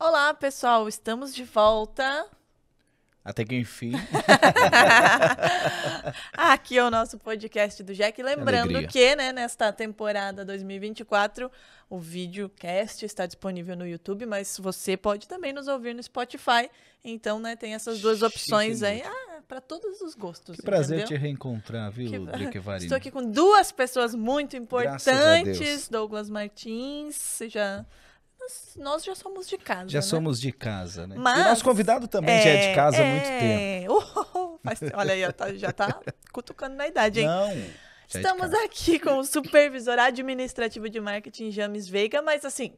Olá, pessoal, estamos de volta. Até que enfim. Aqui é o nosso podcast do Jack. Lembrando Alegria. que, né, nesta temporada 2024, o videocast está disponível no YouTube, mas você pode também nos ouvir no Spotify. Então, né, tem essas duas opções aí. Para todos os gostos, Que prazer entendeu? te reencontrar, viu, Drica Varini? Estou aqui com duas pessoas muito Graças a importantes. Deus. Douglas Martins, nós já somos de casa, Já né? somos de casa, né? Mas, e o nosso convidado também já é de casa há muito tempo. Olha aí, já tá cutucando na idade, hein? Não, já Estamos é de casa. aqui com o supervisor administrativo de marketing, James Veiga, mas assim,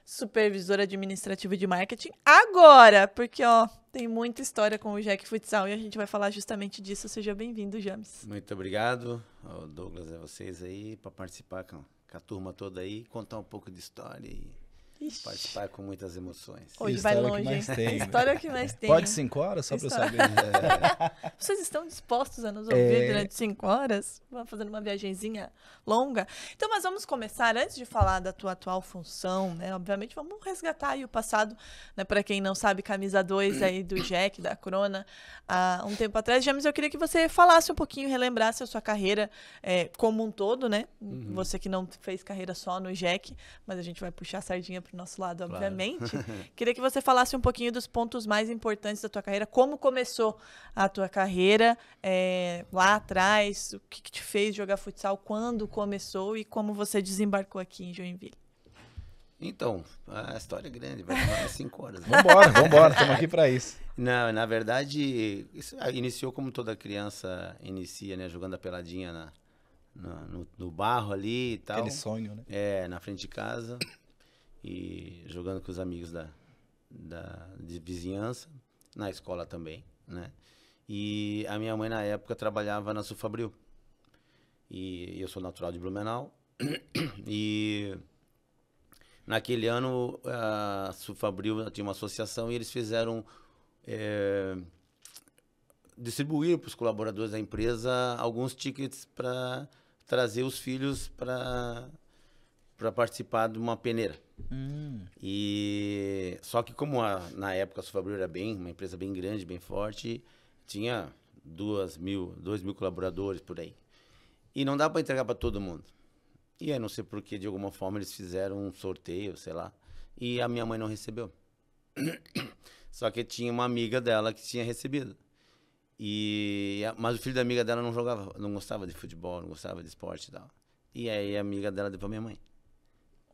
supervisor administrativo de marketing agora, porque, ó, tem muita história com o Jack Futsal e a gente vai falar justamente disso. Seja bem-vindo, James. Muito obrigado, Douglas, a vocês aí, para participar com a turma toda aí, contar um pouco de história e Ixi, participar com muitas emoções. hoje vai História que longe, mais hein? tem, A né? história que mais tem. Pode 5 horas, só pra eu saber. Vocês estão dispostos a nos ouvir durante 5 horas? Vamos fazendo uma viagenzinha longa? Então, mas vamos começar, antes de falar da tua atual função, né? Obviamente, vamos resgatar aí o passado, né? Para quem não sabe, camisa 2 aí do Jack, da Crona, há um tempo atrás. James, eu queria que você falasse um pouquinho, relembrasse a sua carreira como um todo, né? Você que não fez carreira só no Jack, mas a gente vai puxar a sardinha pro nosso lado, Claro. obviamente. Queria que você falasse um pouquinho dos pontos mais importantes da tua carreira, como começou a tua carreira lá atrás, o que te fez jogar futsal, quando começou e como você desembarcou aqui em Joinville. Então, a história é grande, vai demorar 5 horas. Né? Vambora, estamos aqui pra isso. Não, na verdade, isso iniciou como toda criança inicia, né? Jogando a peladinha no barro ali e tal. Aquele sonho, né? Na frente de casa e jogando com os amigos de vizinhança, na escola também, né? E a minha mãe, na época, trabalhava na Sulfabril. E eu sou natural de Blumenau. E naquele ano, a Sulfabril tinha uma associação e eles fizeram... distribuir para os colaboradores da empresa alguns tickets para trazer os filhos para participar de uma peneira. E só que como na época a Sulfabril era uma empresa bem grande, bem forte, tinha 2.000 colaboradores por aí. E não dá para entregar para todo mundo. E aí não sei por que, de alguma forma, eles fizeram um sorteio, sei lá, e a minha mãe não recebeu. Só que tinha uma amiga dela que tinha recebido. Mas o filho da amiga dela não gostava de futebol, não gostava de esporte e tal. E aí a amiga dela deu pra minha mãe.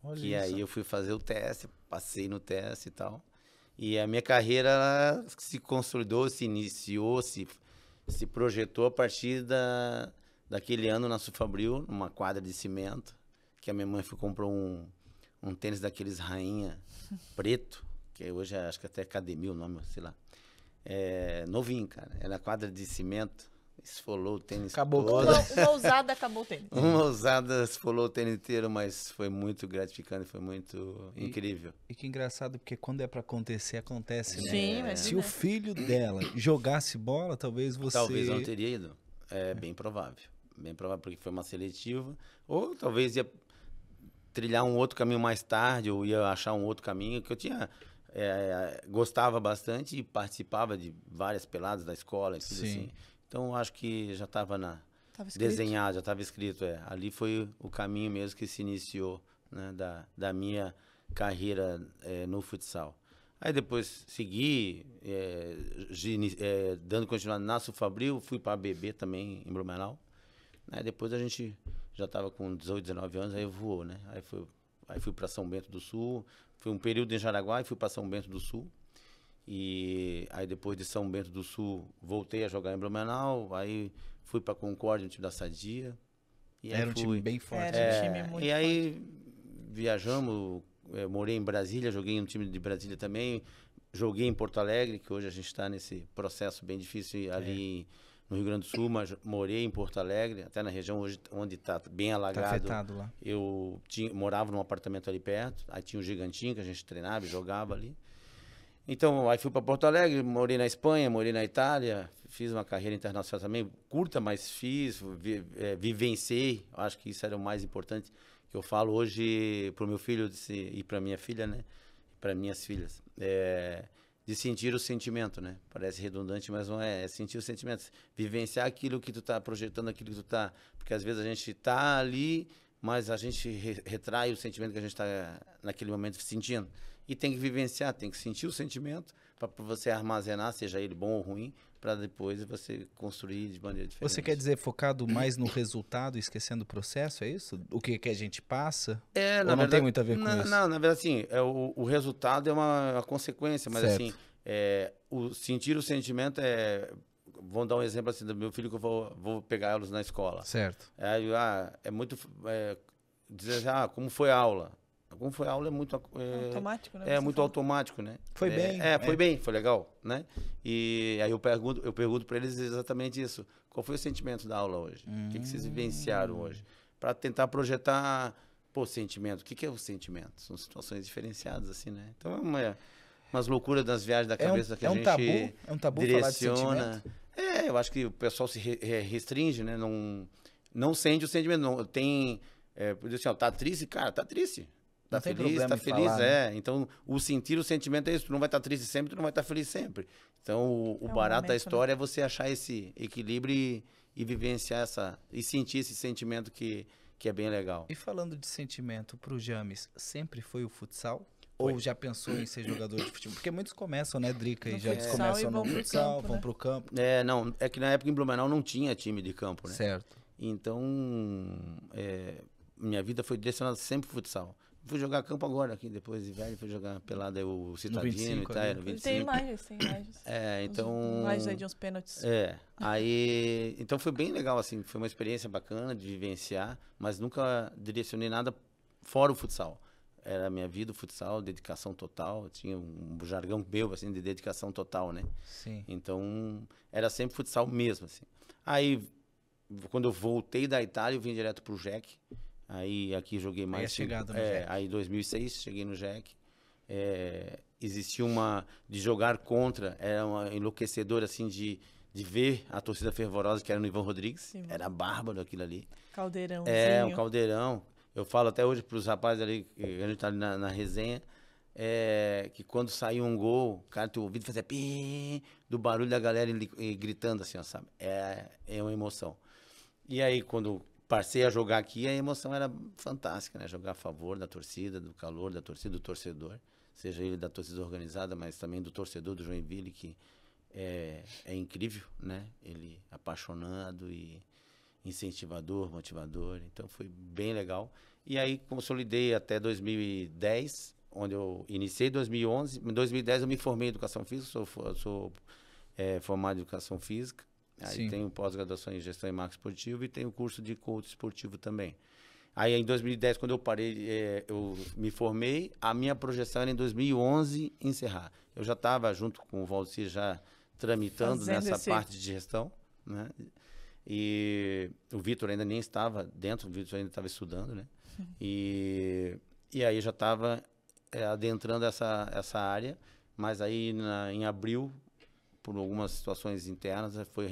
Olha E isso. aí eu fui fazer o teste, passei no teste e tal. E a minha carreira ela se consolidou, se iniciou, se projetou a partir daquele ano na Sulfabril, numa quadra de cimento, que a minha mãe comprou um tênis daqueles rainha preto, que hoje acho que até academia o nome, sei lá. Novinho, cara. Era quadra de cimento, esfolou o tênis Acabou todo. Uma ousada acabou o tênis. Uma ousada esfolou o tênis inteiro, mas foi muito gratificante, foi muito incrível. E que engraçado, porque quando é pra acontecer, acontece, né? Sim, imagina. Se o filho dela jogasse bola, talvez você... Talvez não teria ido. É bem provável. Bem provável, porque foi uma seletiva. Ou talvez ia trilhar um outro caminho mais tarde, ou ia achar um outro caminho, que eu tinha... gostava bastante e participava de várias peladas da escola e tudo Sim. assim. Então, acho que já estava Tava escrito. desenhado, já estava escrito. Ali foi o caminho mesmo que se iniciou, né, da minha carreira no futsal. Aí depois segui, dando continuidade na Sulfabril, fui para a BB também, em Blumenau. Aí depois a gente já estava com 18, 19 anos, aí voou, né? Aí fui para São Bento do Sul, foi um período em Jaraguá e fui para São Bento do Sul. E aí depois de São Bento do Sul, voltei a jogar em Blumenau, aí fui para Concórdia, no time da Sadia. E aí Era um time bem forte. Era um time muito e aí viajamos, morei em Brasília, joguei no time de Brasília também, joguei em Porto Alegre, que hoje a gente está nesse processo bem difícil ali no Rio Grande do Sul, mas morei em Porto Alegre, até na região hoje onde está bem alagado. Tá afetado lá. Eu morava num apartamento ali perto, aí tinha um gigantinho que a gente treinava e jogava ali. Então, aí fui para Porto Alegre, morei na Espanha, morei na Itália, fiz uma carreira internacional também, curta, mas vivenciei, acho que isso era o mais importante que eu falo hoje para o meu filho e para minha filha, né? para minhas filhas. De sentir o sentimento, né? Parece redundante, mas não é. É sentir o sentimento. Vivenciar aquilo que tu tá projetando, aquilo que tu tá... Porque às vezes a gente tá ali, mas a gente retrai o sentimento que a gente tá naquele momento sentindo. E tem que vivenciar, tem que sentir o sentimento para você armazenar, seja ele bom ou ruim, para depois você construir de maneira diferente. Você quer dizer focado mais no resultado, esquecendo o processo, é isso? O que a gente passa? Ou não tem muito a ver com isso? Não, na verdade, assim, o resultado é uma consequência, mas Certo. assim, sentir o sentimento vamos dar um exemplo assim do meu filho que eu vou pegar eles na escola. Certo. É muito... dizer, como foi a aula? Como foi a aula é muito... automático, né? É muito automático, né? Foi bem. Foi bem, foi legal, né? E aí eu pergunto para eles exatamente isso. Qual foi o sentimento da aula hoje? O que vocês vivenciaram hoje? Para tentar projetar, sentimento. O que é o sentimento? São situações diferenciadas, assim, né? Então umas loucuras das viagens da cabeça que a gente É um tabu direciona. falar de sentimento? Eu acho que o pessoal se restringe, né? Não sente o sentimento. Não, tem... assim, tá triste? Cara, tá triste. Tá feliz, tá feliz, falar, né? Então, o sentimento é isso. Tu não vai estar triste sempre, tu não vai estar feliz sempre. Então, o barato da história é você achar esse equilíbrio e vivenciar e sentir esse sentimento que é bem legal. E falando de sentimento, pro James, sempre foi o futsal? Ou já pensou em ser jogador de futebol? Porque muitos começam, né, Drica? E já começam no futsal, vão pro campo. Não, é que na época em Blumenau não tinha time de campo, né? Certo. Então, minha vida foi direcionada sempre pro futsal. Fui jogar campo agora, aqui depois de velho, fui jogar pelada o Citadino e tal, no 25. Tem imagens. Então... Imagens aí de uns pênaltis. Aí... Então foi bem legal, assim, foi uma experiência bacana de vivenciar, mas nunca direcionei nada fora o futsal. Era a minha vida, o futsal, dedicação total, tinha um jargão meu, assim, de dedicação total, né? Sim. Então, era sempre futsal mesmo, assim. Aí, quando eu voltei da Itália, eu vim direto pro JEC. Aí aqui joguei mais. Chegado no JEC. Aí em 2006 cheguei no JEC. Existia uma de jogar contra, era uma enlouquecedora assim de ver a torcida fervorosa que era no Ivan Rodrigues. Sim. Era bárbaro aquilo ali. Caldeirãozinho. Um caldeirão. Eu falo até hoje para os rapazes ali, que a gente tá ali na resenha, que quando saiu um gol, cara, teu ouvido fazia pi do barulho da galera gritando assim, ó, sabe? É uma emoção. E aí quando passei a jogar aqui, a emoção era fantástica, né? Jogar a favor da torcida, do calor da torcida, do torcedor. Seja ele da torcida organizada, mas também do torcedor do Joinville, que é incrível, né? Ele apaixonado e incentivador, motivador. Então, foi bem legal. E aí, consolidei até 2010, onde eu iniciei em 2011. Em 2010, eu me formei em Educação Física, sou formado em Educação Física. Aí Sim. tenho pós-graduação em Gestão e Marketing Esportivo e tenho curso de coach esportivo também. Aí em 2010, quando eu parei, eu me formei, a minha projeção era em 2011 encerrar. Eu já estava junto com o Valcir já tramitando nessa parte de gestão, né? E o Vitor ainda nem estava dentro, o Vitor ainda estava estudando, né? E aí já estava adentrando essa área, mas aí em abril, por algumas situações internas, foi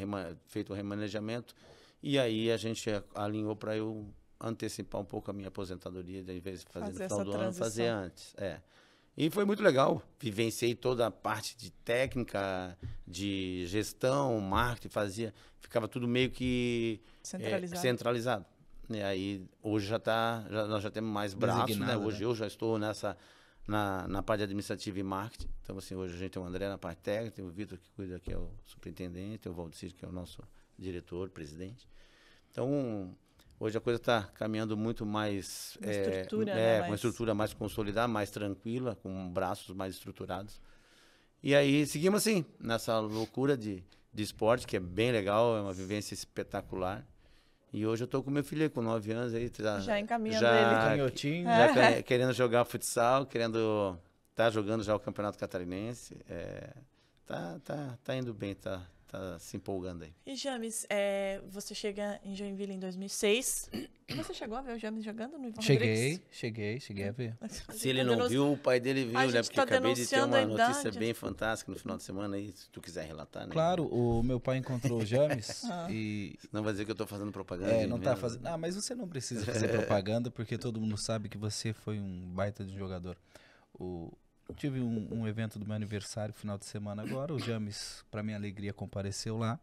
feito o remanejamento e aí a gente alinhou para eu antecipar um pouco a minha aposentadoria, de vez de fazer no final do ano, fazer antes. E foi muito legal, vivenciei toda a parte de técnica, de gestão, marketing, ficava tudo meio que centralizado. E aí hoje nós já temos mais braços, né? Hoje eu já estou na parte administrativa e marketing. Então, assim, hoje a gente tem o André na parte técnica, tem o Vitor que cuida, que é o superintendente, tem o Valdecir, que é o nosso diretor, presidente. Então, hoje a coisa está caminhando muito mais... uma estrutura mais consolidada, mais tranquila, com braços mais estruturados. E aí, seguimos assim, nessa loucura de esporte, que é bem legal, é uma vivência espetacular. E hoje eu tô com meu filho com 9 anos aí, já encaminhando ele. Já querendo jogar futsal, tá jogando já o Campeonato Catarinense. Tá indo bem, tá se empolgando aí. E James, você chega em Joinville em 2006. Você chegou a ver o James jogando no Ivan Rodrigues? Cheguei a ver. Se ele não viu, o pai dele viu, né? Porque acabei de ter uma notícia bem fantástica no final de semana aí, se tu quiser relatar, né? Claro, o meu pai encontrou o James e... Não vai dizer que eu tô fazendo propaganda. Não tá fazendo... mas você não precisa fazer propaganda, porque todo mundo sabe que você foi um baita de jogador. O tive um evento do meu aniversário, final de semana agora, o James, para minha alegria, compareceu lá.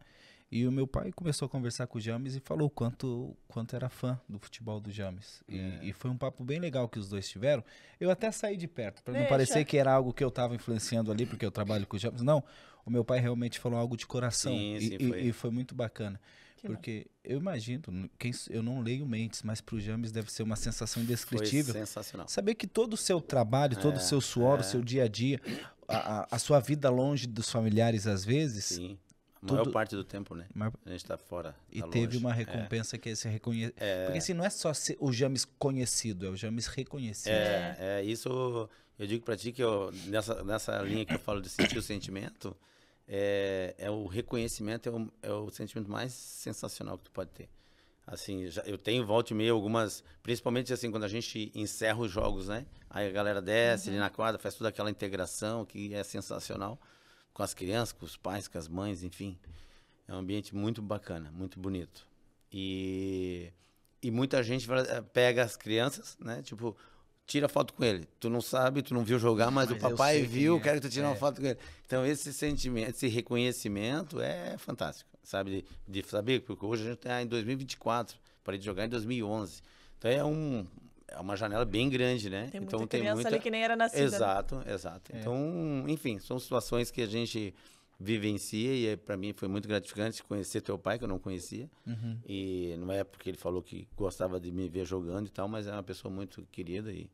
E o meu pai começou a conversar com o James e falou quanto era fã do futebol do James. E foi um papo bem legal que os dois tiveram. Eu até saí de perto, para não parecer que era algo que eu estava influenciando ali, porque eu trabalho com o James. Não, o meu pai realmente falou algo de coração. E foi muito bacana. Porque eu imagino, eu não leio mentes, mas para o James deve ser uma sensação indescritível. Foi sensacional. Saber que todo o seu trabalho, todo o seu suor, o seu dia a dia, a sua vida longe dos familiares às vezes... Sim. A maior parte do tempo, né? A gente tá fora. E teve uma recompensa que é esse reconhecimento. Porque assim, não é só o James conhecido, é o James reconhecido. Isso eu digo pra ti que nessa linha que eu falo de sentir o sentimento, o reconhecimento é o sentimento mais sensacional que tu pode ter. Assim, eu tenho volta e meia algumas, principalmente assim, quando a gente encerra os jogos, né? Aí a galera desce ali na quadra, faz toda aquela integração que é sensacional. Com as crianças, com os pais, com as mães, enfim. É um ambiente muito bacana, muito bonito. E muita gente pega as crianças, né? Tipo, tira foto com ele. Tu não sabe, tu não viu jogar, mas o papai viu, quero que tu tire uma foto com ele. Então, esse sentimento, esse reconhecimento é fantástico, sabe? De saber, porque hoje a gente está em 2024, parei de jogar em 2011. Então, é uma janela bem grande, né? Tem muita criança ali que nem era nascida. Exato. Então, enfim, são situações que a gente vivencia e para mim foi muito gratificante conhecer teu pai, que eu não conhecia. E não é porque ele falou que gostava de me ver jogando e tal, mas é uma pessoa muito querida e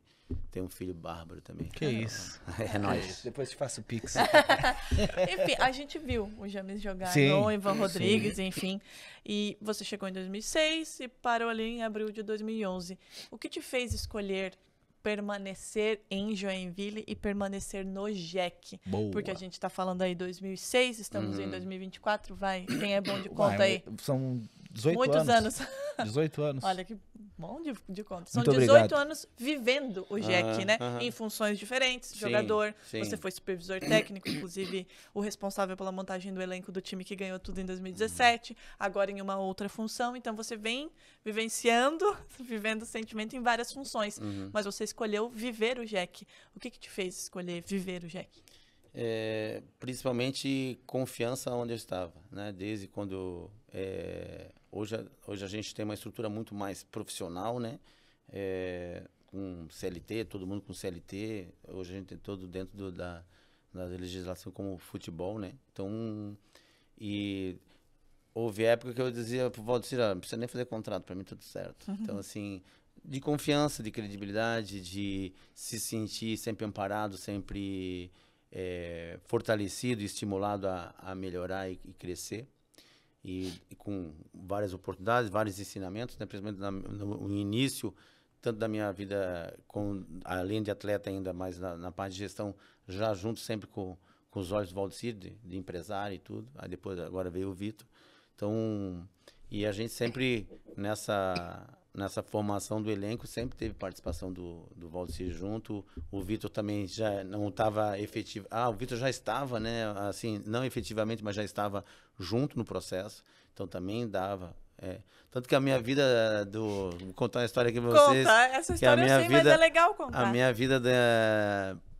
tem um filho bárbaro também. Que isso. É nóis. Depois te faço o pix. Enfim, a gente viu o James jogar no Ivan Rodrigues, enfim. E você chegou em 2006 e parou ali em abril de 2011. O que te fez escolher permanecer em Joinville e permanecer no JEC? Boa. Porque a gente está falando aí 2006, estamos em 2024, vai. Quem é bom de conta aí? São 18 Muitos anos. 18 anos. Olha que bom de conta. São Muito 18 obrigado. anos vivendo o JEC, né? Em funções diferentes, jogador. Você foi supervisor técnico, inclusive o responsável pela montagem do elenco do time que ganhou tudo em 2017, agora em uma outra função. Então você vem vivenciando, vivendo o sentimento em várias funções. Mas você escolheu viver o JEC. O que te fez escolher viver o JEC? Principalmente confiança onde eu estava, né? Desde quando hoje a gente tem uma estrutura muito mais profissional, né? Com CLT, todo mundo com CLT. Hoje a gente tem todo dentro da legislação como futebol, né? Então, e houve época que eu dizia pro Valdecir, não precisa nem fazer contrato, para mim tudo certo. Então, assim, de confiança, de credibilidade, de se sentir sempre amparado, sempre fortalecido e estimulado a melhorar e crescer. E com várias oportunidades, vários ensinamentos, né? Principalmente no início, tanto da minha vida, além de atleta ainda, mais na parte de gestão, já junto sempre com os olhos do Valdecir, de empresário e tudo. Aí depois, agora veio o Vitor. Então, e a gente sempre, nessa formação do elenco, sempre teve participação do Valdecir junto. O Vitor também já não estava efetivo. O Vitor já estava, né? Assim, não efetivamente, mas já estava junto no processo. Então também dava. Tanto que a minha vida vou contar uma história aqui pra vocês. Conta, essa história eu sei, mas é legal contar. A minha vida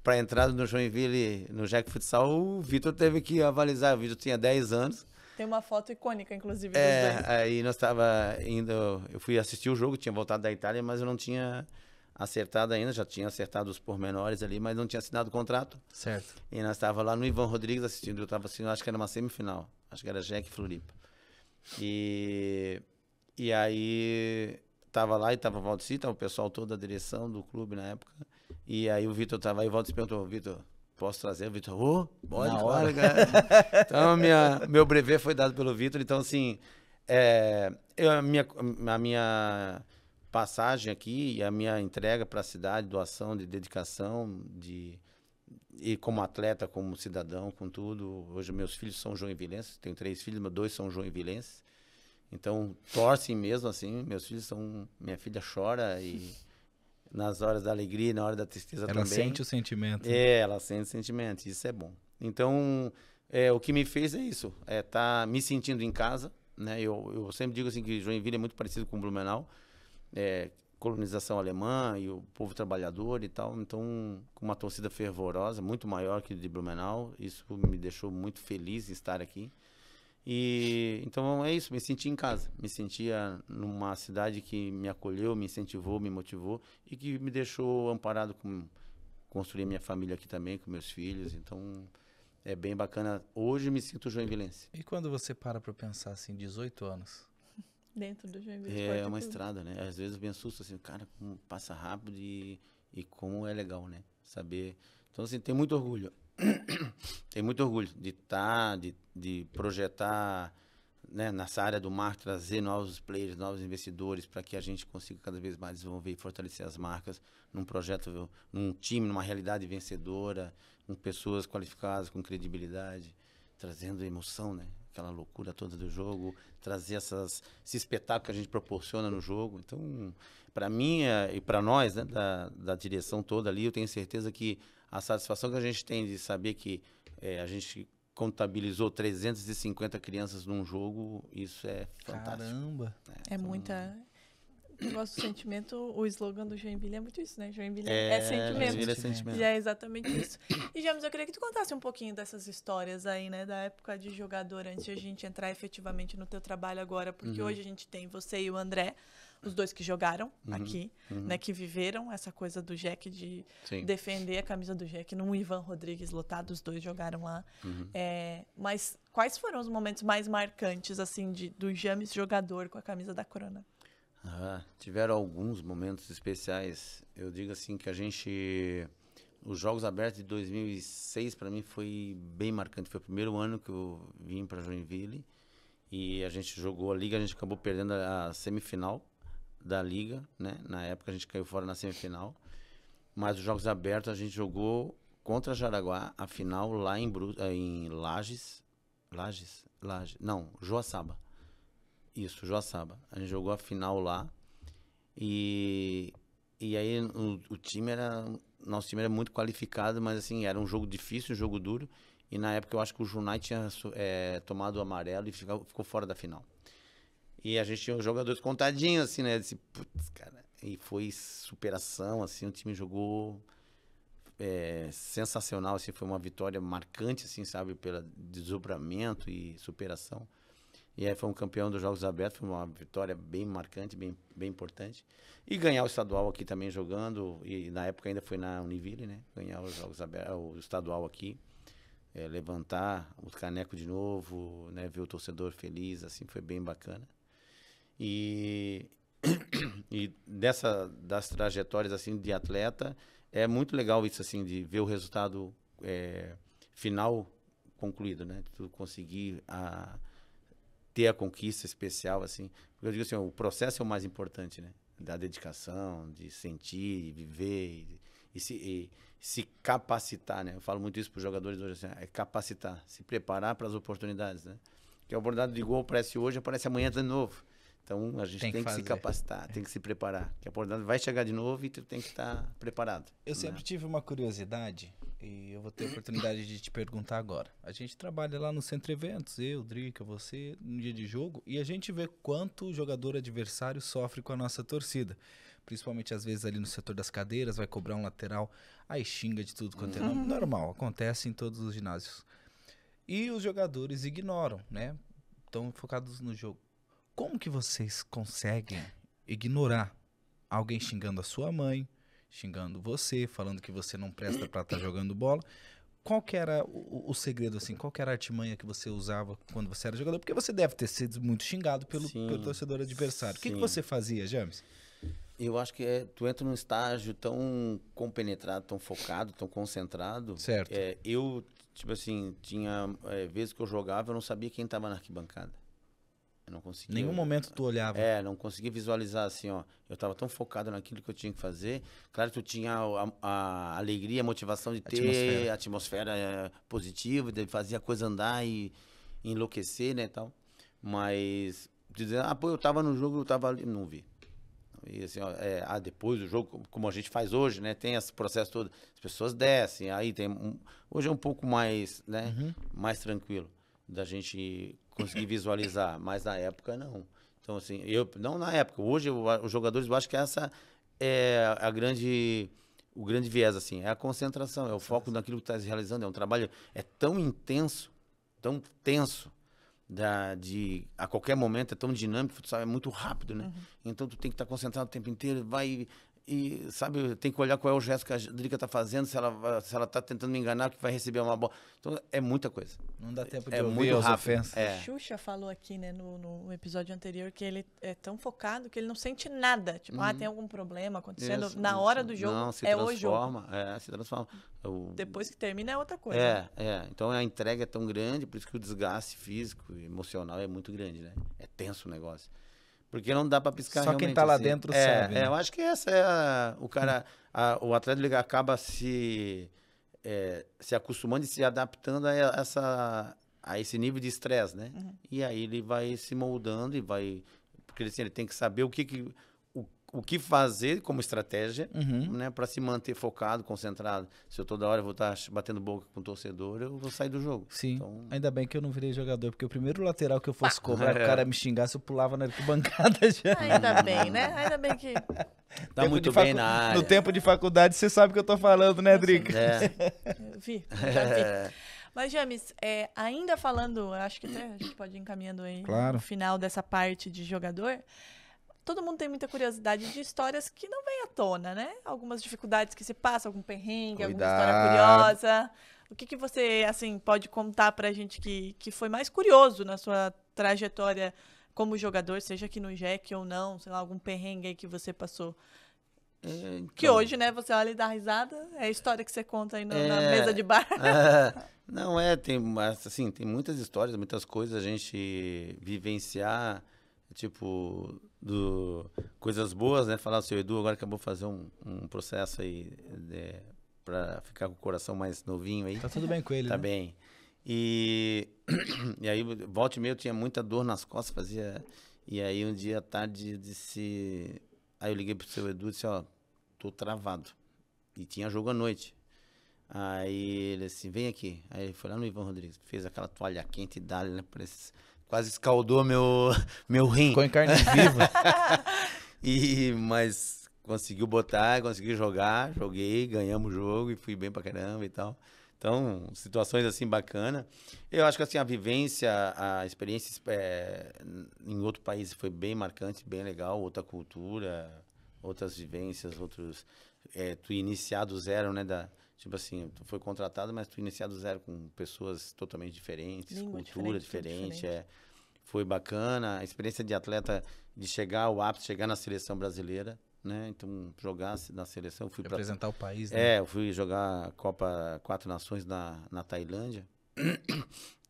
para entrada no Joinville, no JEC Futsal, o Vitor teve que avalizar. O Vitor tinha 10 anos. Tem uma foto icônica, inclusive, dos dois. Aí nós estava indo, eu fui assistir o jogo, tinha voltado da Itália, mas eu não tinha acertado ainda, já tinha acertado os pormenores ali, mas não tinha assinado o contrato. Certo. E nós estava lá no Ivan Rodrigues assistindo, eu estava assistindo, acho que era uma semifinal, acho que era JEC Floripa. E aí estava lá e estava o Valdecir, estava o pessoal todo da direção do clube na época, e aí o Vitor estava aí, o Valdecir perguntou, Vitor, posso trazer? O Vitor, pode, claro, cara. Então, meu brevet foi dado pelo Vitor. Então, assim, a minha passagem aqui e a minha entrega para a cidade, doação de dedicação, e como atleta, como cidadão, com tudo. Hoje, meus filhos são joinvilenses. Tenho 3 filhos, mas 2 são joinvilenses. Então, torcem mesmo, assim. Meus filhos são... Minha filha chora e... nas horas da alegria e na hora da tristeza também. Ela sente o sentimento. Ela sente o sentimento, isso é bom. Então, o que me fez é isso, tá me sentindo em casa, né? Eu sempre digo assim que Joinville é muito parecido com Blumenau, colonização alemã e o povo trabalhador e tal. Então, com uma torcida fervorosa, muito maior que de Blumenau, isso me deixou muito feliz em estar aqui. E então é isso, me senti em casa, me sentia numa cidade que me acolheu, me incentivou, me motivou e que me deixou amparado com construir minha família aqui também, com meus filhos. Então é bem bacana. Hoje me sinto joinvilense. E quando você para pensar assim, 18 anos? Dentro do Joinville É Esporte uma Clube. estrada, né? Às vezes eu me assusto assim, cara, como passa rápido e como é legal, né? Saber. Então, assim, tem muito orgulho. Tem muito orgulho de estar, de projetar, né, nessa área do marketing, trazer novos players, novos investidores, para que a gente consiga cada vez mais desenvolver e fortalecer as marcas num projeto, num time, numa realidade vencedora, com pessoas qualificadas, com credibilidade, trazendo emoção, né? Aquela loucura toda do jogo, trazer esse espetáculo que a gente proporciona no jogo. Então, para mim e para nós, né, da direção toda ali, eu tenho certeza que a satisfação que a gente tem de saber que a gente contabilizou 350 crianças num jogo, isso é fantástico. Caramba! É muita... O nosso sentimento, o slogan do Joinville é muito isso, né? Joinville é sentimento. Joinville é sentimento. E é exatamente isso. E, James, eu queria que tu contasse um pouquinho dessas histórias aí, né? Da época de jogador, antes de a gente entrar efetivamente no teu trabalho agora. Porque hoje a gente tem você e o André, os dois que jogaram aqui, né? Que viveram essa coisa do Jack, de defender a camisa do Jack num Ivan Rodrigues lotado. Os dois jogaram lá. Mas quais foram os momentos mais marcantes, assim, do James jogador com a camisa da Corona? Tiveram alguns momentos especiais. Eu digo assim que os Jogos Abertos de 2006 para mim foi bem marcante. Foi o primeiro ano que eu vim para Joinville e a gente jogou a liga. A gente acabou perdendo a semifinal da liga, né? Na época a gente caiu fora na semifinal. Mas os Jogos Abertos a gente jogou contra Jaraguá a final lá em Lages. Não, Joaçaba. Isso, Joaçaba. A gente jogou a final lá e aí nosso time era muito qualificado, mas assim, era um jogo difícil, um jogo duro. E na época eu acho que o Junai tinha tomado o amarelo e ficou fora da final. E a gente tinha os jogadores contadinhos, assim, né? Eu disse, putz, cara. E foi superação, assim, o time jogou sensacional, assim, foi uma vitória marcante, assim, sabe? Pelo desdobramento e superação. E aí foi um campeão dos Jogos Abertos, foi uma vitória bem marcante, bem importante. E ganhar o estadual aqui também jogando, e na época ainda foi na Univille, né? Ganhar os Jogos Abertos, o estadual aqui, levantar o caneco de novo, né? Ver o torcedor feliz, assim, foi bem bacana. E das trajetórias, assim, de atleta, é muito legal isso, assim, de ver o resultado final concluído, né? De tu conseguir ter a conquista especial, assim. Porque eu digo assim, o processo é o mais importante, né? Da dedicação, de sentir, viver e se capacitar, né? Eu falo muito isso para os jogadores hoje, assim, capacitar, se preparar para as oportunidades, né? Porque a oportunidade de gol aparece hoje, aparece amanhã de novo. Então, a gente tem que se capacitar, tem que se preparar. Que a oportunidade vai chegar de novo e tu tem que estar preparado. Eu sempre tive uma curiosidade e eu vou ter a oportunidade de te perguntar agora. A gente trabalha lá no Centro Eventos, eu, Drica, você, no dia de jogo, e a gente vê quanto o jogador adversário sofre com a nossa torcida. Principalmente, às vezes, ali no setor das cadeiras, vai cobrar um lateral, aí xinga de tudo quanto é nome. Normal, acontece em todos os ginásios. E os jogadores ignoram, né? Estão focados no jogo. Como que vocês conseguem ignorar alguém xingando a sua mãe, xingando você, falando que você não presta para estar jogando bola? Qual que era o segredo, assim? Qual que era a artimanha que você usava quando você era jogador? Porque você deve ter sido muito xingado pelo torcedor adversário. O que você fazia, James? Eu acho que tu entra num estágio tão compenetrado, tão focado, tão concentrado. Certo. Eu, tipo assim, tinha vezes que eu jogava, eu não sabia quem estava na arquibancada. Eu não conseguia. Nenhum momento tu olhava. Não conseguia visualizar assim, ó. Eu estava tão focado naquilo que eu tinha que fazer. Claro que tu tinha a alegria, a motivação de ter a atmosfera positiva, de fazer a coisa andar e enlouquecer, né, tal. Mas dizer, pô, eu estava no jogo, eu estava ali, não vi. E assim, ó, depois do jogo, como a gente faz hoje, né, tem esse processo todo. As pessoas descem, aí tem hoje é um pouco mais, né, mais tranquilo da gente conseguir visualizar, mas na época não. Então, assim, não na época. Hoje, os jogadores, eu acho que essa é o grande viés, assim, é a concentração, é o foco naquilo que está realizando, é um trabalho tão intenso, tão tenso, a qualquer momento, é tão dinâmico, o futsal é muito rápido, né? Então tu tem que estar concentrado o tempo inteiro, e sabe, tem que olhar qual é o gesto que a Drica tá fazendo, se ela tá tentando me enganar, que vai receber uma bola. Então é muita coisa. Não dá tempo de É ouvir muito as rápido. ofensas. A Xuxa falou aqui, né, no episódio anterior, que ele é tão focado que ele não sente nada. Tipo, tem algum problema acontecendo na hora do jogo, não, se é o jogo. se transforma. Depois que termina é outra coisa. Então a entrega é tão grande, por isso que o desgaste físico e emocional é muito grande, né? É tenso o negócio. Porque não dá para piscar Só realmente. quem tá lá assim. dentro sabe. Né? Eu acho que essa é o cara, o atleta ele acaba se acostumando e se adaptando a esse nível de estresse, né? E aí ele vai se moldando porque assim, ele tem que saber o que fazer como estratégia, né, para se manter focado, concentrado. Se eu toda hora vou estar batendo boca com o torcedor, eu vou sair do jogo. Sim, então... ainda bem que eu não virei jogador, porque o primeiro lateral que eu fosse cobrar, o cara me xingasse, eu pulava na arquibancada já. Ainda bem, né? Ainda bem que... Tá muito bem na área. No tempo de faculdade, você sabe o que eu tô falando, né, Drica? Já vi. Mas, James, ainda falando, acho que até a gente pode ir encaminhando aí no final dessa parte de jogador... Todo mundo tem muita curiosidade de histórias que não vêm à tona, né? Algumas dificuldades que se passam, algum perrengue, alguma história curiosa. O que você, assim, pode contar pra gente que foi mais curioso na sua trajetória como jogador, seja aqui no JEC ou não, sei lá, algum perrengue aí que você passou? Então, que hoje, né, você olha e dá risada, é a história que você conta aí na mesa de bar. Não, tem muitas histórias, muitas coisas a gente vivenciar, tipo... coisas boas, né? Falar, o seu Edu agora acabou de fazer um processo aí pra ficar com o coração mais novinho aí. Tá tudo bem com ele, Tá né? bem. E aí, volta e meia, eu tinha muita dor nas costas, E aí, um dia à tarde, eu disse... Aí eu liguei pro seu Edu e disse, tô travado. E tinha jogo à noite. Aí ele assim, vem aqui. Aí ele foi lá no Ivan Rodrigues, fez aquela toalha quente e dá-lhe, né? Quase escaldou meu rim. Ficou em carne viva. Mas conseguiu botar, consegui jogar, joguei, ganhamos o jogo e fui bem pra caramba e tal. Então, situações assim bacanas. Eu acho que assim, a vivência, a experiência em outro país foi bem marcante, bem legal, outra cultura, outras vivências, tu iniciar do zero, né, tipo assim, tu foi contratado, mas tu iniciar do zero com pessoas totalmente diferentes, Língua cultura diferente. Foi bacana, a experiência de atleta, de chegar ao ápice, chegar na seleção brasileira, né? Então, jogar na seleção, fui representar o país, né? eu fui jogar a Copa 4 Nações na Tailândia.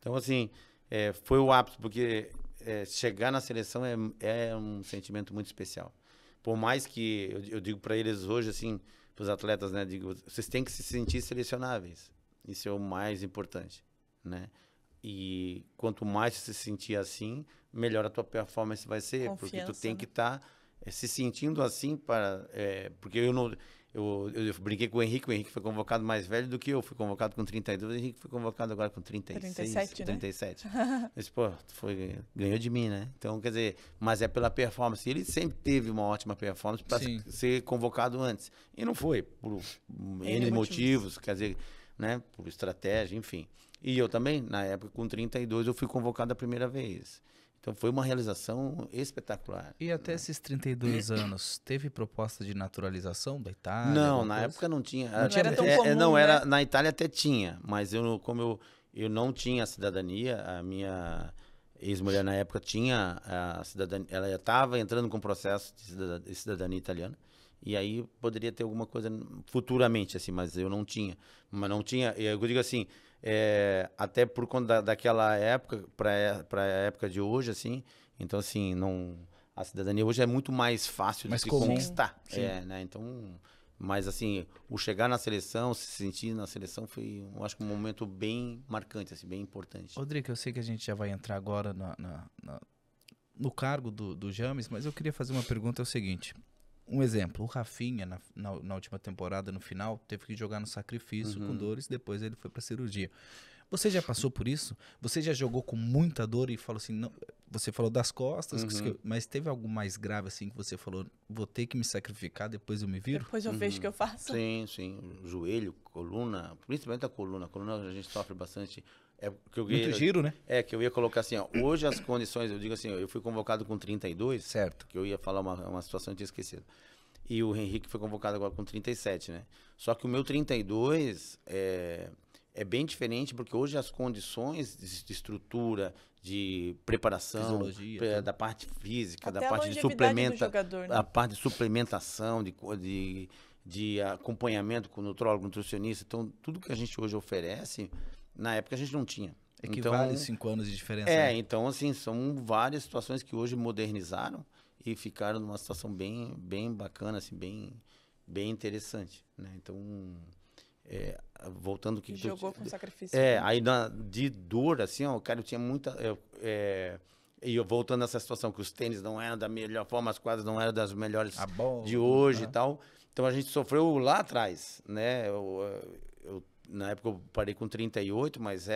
Então, assim, foi o ápice, porque chegar na seleção é um sentimento muito especial. Por mais que, eu digo para eles hoje, assim, para os atletas, né? Digo, vocês têm que se sentir selecionáveis. Isso é o mais importante, né? E quanto mais você se sentir assim, melhor a tua performance vai ser. Confiança, porque tu tem que estar se sentindo assim porque eu brinquei com o Henrique foi convocado mais velho do que eu. Fui convocado com 32, o Henrique foi convocado agora com 36, 37. Né? Mas, ganhou de mim, né? Então, quer dizer, mas é pela performance. Ele sempre teve uma ótima performance para ser convocado antes. E não foi, por N motivos, quer dizer, né? Por estratégia, enfim. E eu também, na época, com 32, eu fui convocado a primeira vez. Então, foi uma realização espetacular. E até esses 32 anos, teve proposta de naturalização da Itália? Não, na época não tinha. Não era tão comum, não era, né? Na Itália até tinha, mas como eu não tinha a cidadania, a minha ex-mulher na época tinha a cidadania, ela estava entrando com o processo de cidadania italiana. E aí poderia ter alguma coisa futuramente, assim, mas eu não tinha. Mas não tinha, eu digo assim, até por conta daquela época, para a época de hoje, assim, então assim, a cidadania hoje é muito mais fácil de se conquistar. Né? Então, mas assim, o chegar na seleção, se sentir na seleção foi, eu acho que um momento bem marcante, assim, bem importante. Rodrigo, eu sei que a gente já vai entrar agora no cargo do James, mas eu queria fazer uma pergunta, é o seguinte. Um exemplo, o Rafinha, na última temporada, no final, teve que jogar no sacrifício com dores, depois ele foi para cirurgia. Você já passou por isso? Você já jogou com muita dor e falou assim, não, você falou das costas, mas teve algo mais grave assim que você falou, vou ter que me sacrificar, depois eu me viro? Depois eu vejo o que eu faço. Sim. Joelho, coluna, principalmente a coluna. A coluna a gente sofre bastante. Muito giro, né? Que eu ia colocar assim, ó, hoje as condições, eu digo assim, eu fui convocado com 32. Certo. Que eu ia falar uma situação que eu tinha esquecido. E o Henrique foi convocado agora com 37, né? Só que o meu 32 é bem diferente, porque hoje as condições de estrutura, de preparação, fisiologia, da parte física, até da parte de jogador, né? a parte de suplementação, de acompanhamento com o nutrólogo, nutricionista. Então, tudo que a gente hoje oferece, na época a gente não tinha. Equivale então, 5 anos de diferença. Então, assim, são várias situações que hoje modernizaram e ficaram numa situação bem bacana, assim, bem interessante, né? Então, voltando que jogou com sacrifício. Aí de dor, assim, ó, cara, eu tinha muita... E eu voltando nessa situação, que os tênis não eram da melhor forma, as quadras não eram das melhores de hoje e tal. Então, a gente sofreu lá atrás, né? Na época eu parei com 38, mas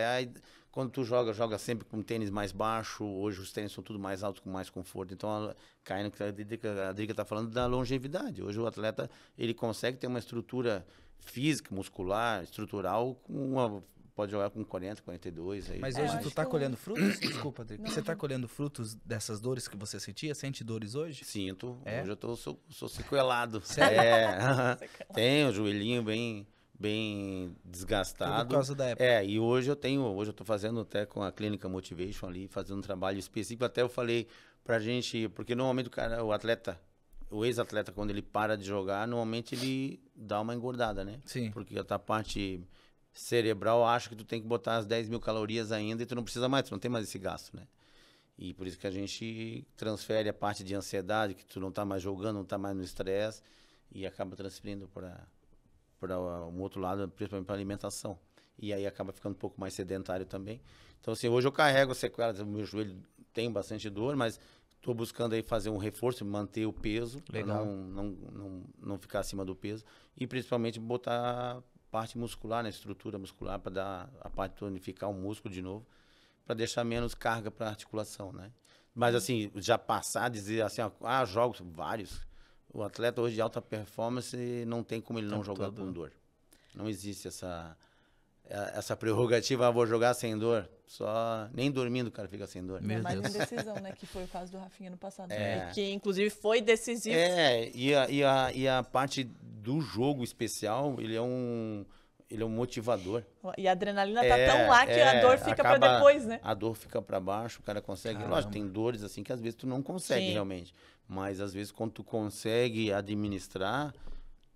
quando tu joga sempre com tênis mais baixo. Hoje os tênis são tudo mais altos, com mais conforto. Então, cai no que a Drica está falando da longevidade. Hoje o atleta, ele consegue ter uma estrutura física, muscular, estrutural, pode jogar com 40, 42. Aí. Mas hoje tu tá colhendo frutos? Desculpa, Drica. Você tá colhendo frutos dessas dores que você sentia? Sente dores hoje? Sinto. Hoje eu sou sequelado. Sério? Tenho o joelhinho bem desgastado. Por causa da época. E hoje eu tô fazendo até com a Clínica Motivation ali, fazendo um trabalho específico. Até eu falei pra gente, porque normalmente o ex-atleta, quando ele para de jogar, normalmente ele dá uma engordada, né? Sim. Porque a tua parte cerebral acha que tu tem que botar as 10 mil calorias ainda e tu não precisa mais, tu não tem mais esse gasto, né? E por isso que a gente transfere a parte de ansiedade, que tu não tá mais jogando, não tá mais no estresse, e acaba transferindo para um outro lado, principalmente para alimentação. E aí acaba ficando um pouco mais sedentário também. Então, assim, hoje eu carrego sequelas, o meu joelho tem bastante dor, mas estou buscando aí fazer um reforço, manter o peso, para não ficar acima do peso. E principalmente botar a parte muscular, né, estrutura muscular, para dar a parte de tonificar o músculo de novo, para deixar menos carga para a articulação, né? Mas, assim, já passar, dizer assim, jogos vários. O atleta hoje de alta performance não tem como ele não jogar com dor. Não existe essa prerrogativa, vou jogar sem dor. Nem dormindo o cara fica sem dor. Meu Deus. Mais indecisão, né? Que foi o caso do Rafinha no passado. Né? Que inclusive foi decisivo. E a parte do jogo especial, ele é um motivador. E a adrenalina tá tão lá que a dor fica para depois, né? A dor fica para baixo, o cara consegue... Lógico, tem dores assim que às vezes tu não consegue realmente. Mas às vezes quando tu consegue administrar,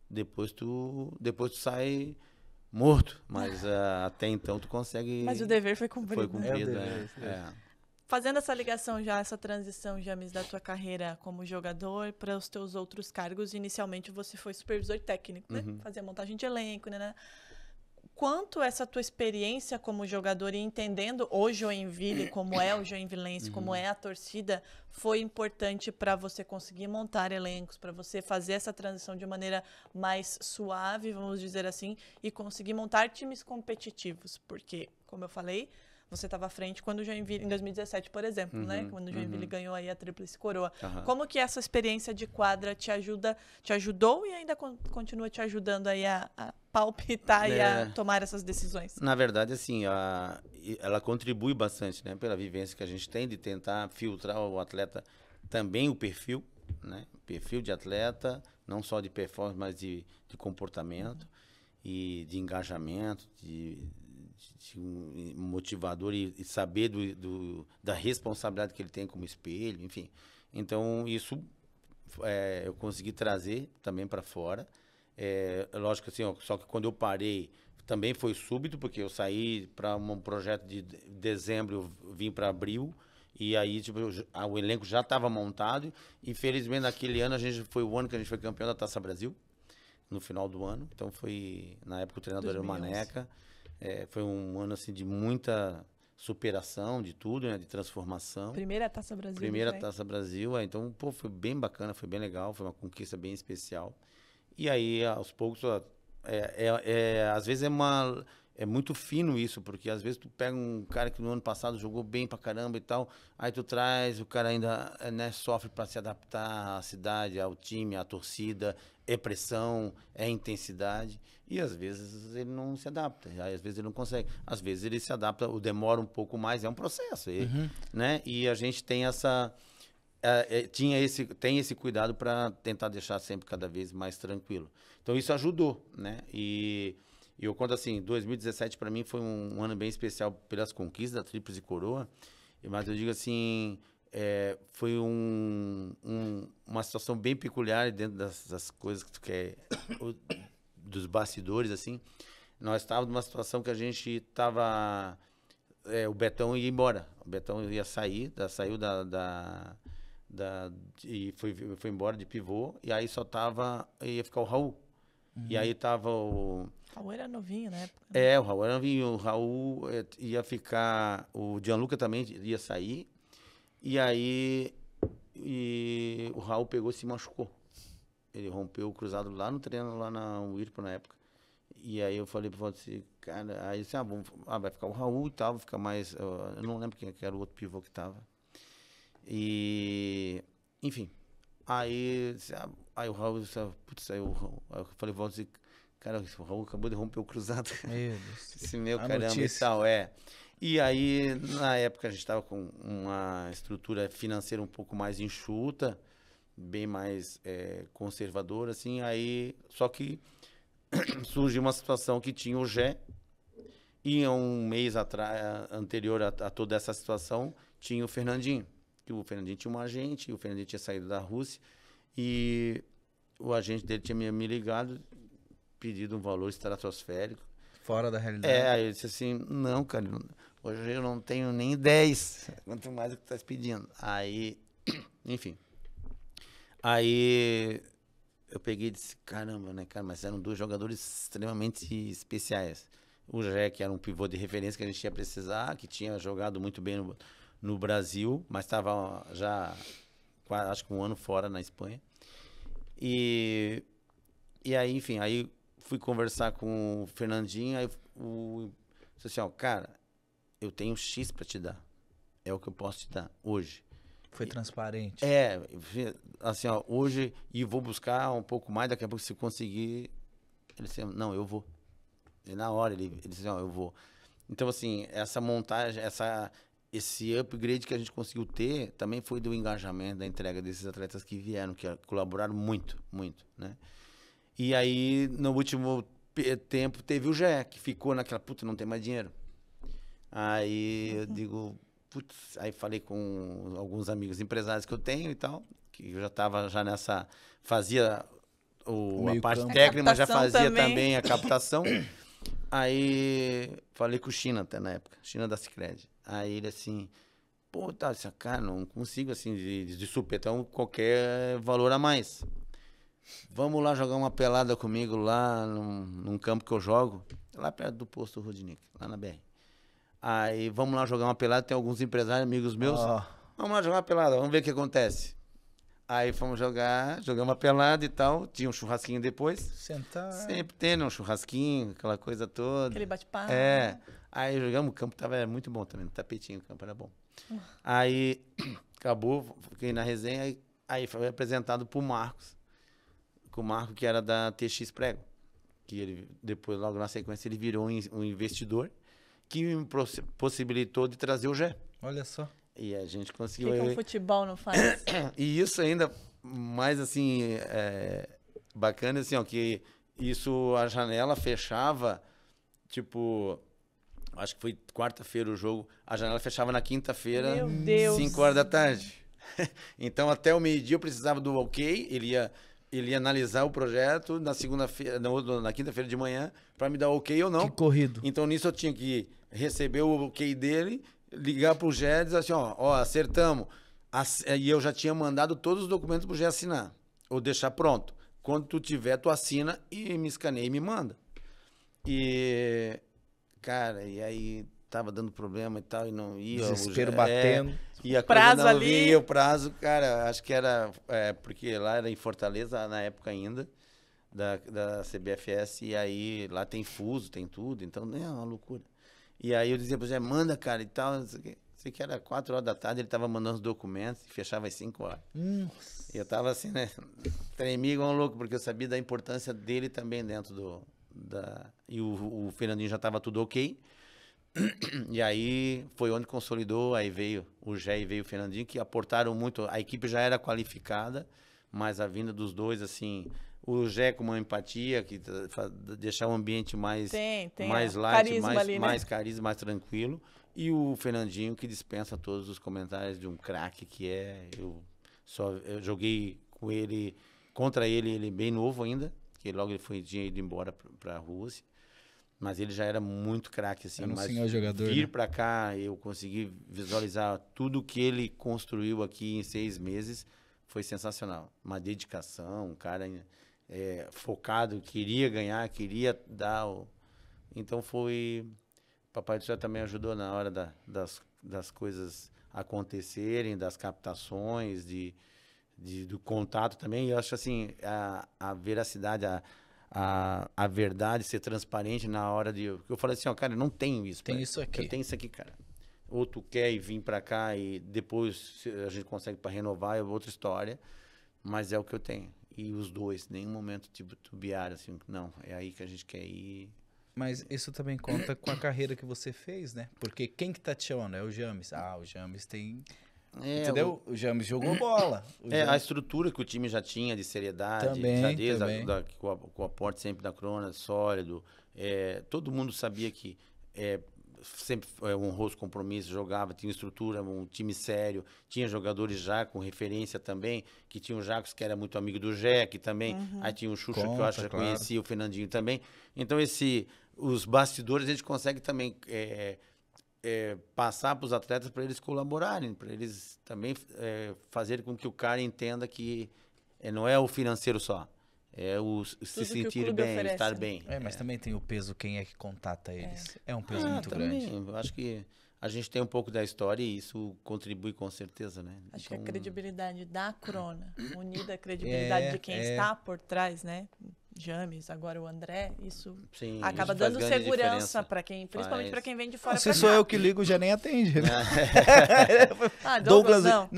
depois tu sai morto. Mas até então tu consegue... Mas o dever foi cumprido. Foi cumprido, Fazendo essa ligação já, essa transição, James, da tua carreira como jogador para os teus outros cargos, inicialmente você foi supervisor técnico, né? Fazia montagem de elenco, né? Quanto essa tua experiência como jogador e entendendo o Joinville, como é o Joinvilense, como é a torcida, foi importante para você conseguir montar elencos, para você fazer essa transição de maneira mais suave, vamos dizer assim, e conseguir montar times competitivos? Porque, como eu falei, você estava à frente quando o Joinville, em 2017, por exemplo, né? Quando o Joinville ganhou aí a Tríplice Coroa. Como que essa experiência de quadra te ajudou e ainda continua te ajudando aí a palpitar e a tomar essas decisões? Na verdade, assim, ela contribui bastante, né? Pela vivência que a gente tem de tentar filtrar o atleta, também o perfil, né? Perfil de atleta, não só de performance, mas de comportamento e de engajamento, de um motivador e saber da responsabilidade que ele tem como espelho, enfim. Então, isso eu consegui trazer também para fora. Lógico assim, só que quando eu parei, também foi súbito, porque eu saí para um projeto de dezembro, eu vim para abril, e aí tipo, o elenco já estava montado. Infelizmente, naquele ano, foi o ano que a gente foi campeão da Taça Brasil, no final do ano. Então, na época o treinador era o Maneca. Foi um ano assim, de muita superação de tudo, né? De transformação. Primeira Taça Brasil. Primeira Taça Brasil. Então, foi bem bacana, foi bem legal, foi uma conquista bem especial. E aí, aos poucos, às vezes é muito fino isso, porque às vezes tu pega um cara que no ano passado jogou bem pra caramba e tal, aí tu traz, o cara ainda, né, sofre para se adaptar à cidade, ao time, à torcida, é pressão, é intensidade, e às vezes ele não se adapta, aí às vezes ele não consegue, às vezes ele se adapta, ou demora um pouco mais, é um processo, né? E a gente tem tem esse cuidado para tentar deixar sempre cada vez mais tranquilo. Então isso ajudou, né? E eu conto assim, 2017 para mim foi um ano bem especial pelas conquistas da Tríplice Coroa, mas eu digo assim, foi uma situação bem peculiar dentro das coisas que tu quer, dos bastidores, assim. Nós estávamos numa situação que a gente estava... o Betão ia embora, o Betão ia sair, saiu e foi embora de pivô, e aí ia ficar o Raul. E aí tava o Raul era novinho na época. Né? o Raul era novinho. O Raul ia ficar... O Gianluca também ia sair. E aí o Raul pegou e se machucou. Ele rompeu o cruzado lá no treino, lá na UIRPA na época. E aí eu falei pro Valdir assim, cara... Aí disse, vai ficar o Raul e tal, vai ficar mais... Eu não lembro quem era o outro pivô que tava. E... Enfim. Aí o Raul disse, putz, aí eu falei pro Valdir, cara, o Raul acabou de romper o cruzado. Meu Deus. Esse meu A caramba notícia. e tal, E aí, na época, a gente estava com uma estrutura financeira um pouco mais enxuta, bem mais conservadora, assim, aí... Só que surgiu uma situação que tinha o Gé, e um mês anterior a toda essa situação, tinha o Fernandinho. Que o Fernandinho tinha um agente, o Fernandinho tinha saído da Rússia, e o agente dele tinha me ligado, pedido um valor estratosférico. Fora da realidade. Aí eu disse assim, não, cara, hoje eu não tenho nem 10, quanto mais o que tu tá pedindo. Aí, enfim. Aí eu peguei e disse, caramba, né, cara, mas eram 2 jogadores extremamente especiais. O Jé, que era um pivô de referência que a gente ia precisar, que tinha jogado muito bem no Brasil, mas estava já, acho que um ano fora na Espanha. E aí, enfim, aí fui conversar com o Fernandinho, aí disse assim, cara, eu tenho X para te dar. É o que eu posso te dar hoje. Foi transparente. Assim, hoje, e vou buscar um pouco mais, daqui a pouco se conseguir. Ele disse, não, eu vou. E na hora ele disse, eu vou. Então, assim, essa montagem, esse upgrade que a gente conseguiu ter, também foi do engajamento, da entrega desses atletas que vieram, que colaboraram muito, muito, né? E aí, no último tempo, teve o Gé, que ficou naquela, puta, não tem mais dinheiro. Aí eu digo, putz, aí falei com alguns amigos empresários que eu tenho e tal, que eu já estava já fazia a parte técnica, mas já fazia também a captação. Aí falei com o China até na época, China da Sicredi. Aí ele assim, pô, tá, cara, não consigo assim de supetão qualquer valor a mais. Vamos lá jogar uma pelada comigo lá num campo que eu jogo, lá perto do posto Rodinick, lá na BR. Aí vamos lá jogar uma pelada, tem alguns empresários, amigos meus. Vamos lá jogar uma pelada, vamos ver o que acontece. Aí fomos jogamos uma pelada e tal, tinha um churrasquinho depois. Sentar. Sempre tendo um churrasquinho, aquela coisa toda. Aquele bate-papo. Aí jogamos, o campo era muito bom também, no tapetinho, o campo era bom. Aí acabou, fiquei na resenha, aí foi apresentado pro Marcos. Com o Marco, que era da TX Prego. Que ele, depois, logo na sequência, ele virou um investidor que me possibilitou de trazer o Gé. Olha só. E a gente conseguiu... O que o futebol não faz? E isso ainda mais, assim, bacana, assim, ó, que isso, a janela fechava, tipo, acho que foi quarta-feira o jogo, a janela fechava na quinta-feira, 5 horas da tarde. Então, até o meio-dia eu precisava do ok, ele ia analisar o projeto na segunda-feira, na quinta-feira de manhã, para me dar ok ou não. Que corrido. Então, nisso eu tinha que receber o ok dele, ligar pro Gé e dizer assim, ó, acertamos. E eu já tinha mandado todos os documentos pro Gé assinar, ou deixar pronto. Quando tu tiver, tu assina e me escaneia e me manda. E, cara, e aí tava dando problema e tal, e não ia. Desespero batendo. E a prazo coisa não ali. via, o prazo, cara, acho que era, porque lá era em Fortaleza, na época ainda, da CBFS, e aí lá tem fuso, tem tudo, então é uma loucura. E aí eu dizia pro Zé, manda, cara, e tal, não sei o quê. Sei que era 4 horas da tarde, ele tava mandando os documentos e fechava às 5 horas. E eu tava assim, né, tremia igual um louco, porque eu sabia da importância dele também dentro E o Fernandinho já tava tudo ok. E aí foi onde consolidou, aí veio o Gé e veio o Fernandinho, que aportaram muito. A equipe já era qualificada, mas a vinda dos dois, assim, o Gé com uma empatia, que deixar o ambiente mais, mais light, carisma mais, ali, né? mais carisma, mais tranquilo. E o Fernandinho, que dispensa todos os comentários de um craque que é. Eu joguei com ele, contra ele bem novo ainda, que logo tinha ido embora para a Rússia. Mas ele já era muito craque, assim. Era um mas senhor jogador, vir né? para cá, eu consegui visualizar tudo que ele construiu aqui em 6 meses, foi sensacional. Uma dedicação, um cara focado, queria ganhar, queria dar. Então foi... Papai do Céu também ajudou na hora das coisas acontecerem, das captações, do contato também. E eu acho assim, a veracidade, a verdade, ser transparente na hora de... Eu falei assim, ó, cara, eu não tenho isso. Tem isso aqui. Eu tenho isso aqui, cara. Ou tu quer ir vir pra cá e depois a gente consegue para renovar, é outra história. Mas é o que eu tenho. E os dois, nenhum momento tipo tubiário, assim, não, é aí que a gente quer ir. Mas isso também conta com a carreira que você fez, né? Porque quem que tá te chamando? É o James. Ah, o James tem... entendeu? O James jogou bola. A estrutura que o time já tinha de seriedade, Também, já desde também. com o aporte sempre da Crona, sólido. Todo mundo sabia que sempre honrou os compromissos, jogava, tinha estrutura, um time sério, tinha jogadores já com referência também, que tinha o Jacos, que era muito amigo do Jack também, aí tinha o Xuxa, que eu acho que já conhecia, o Fernandinho também. Então, os bastidores a gente consegue também passar para os atletas para eles colaborarem, para eles também fazerem com que o cara entenda que não é o financeiro só. É se sentir bem, oferece. Estar bem. Mas também tem o peso, quem é que contata eles. É um peso muito grande. Eu acho que a gente tem um pouco da história e isso contribui com certeza, né? Acho que a credibilidade da Crona, unida à credibilidade de quem está por trás, né? James, agora o André, isso acaba dando segurança para quem, principalmente para quem vem de fora. Se sou eu que ligo, já nem atende. Douglas não.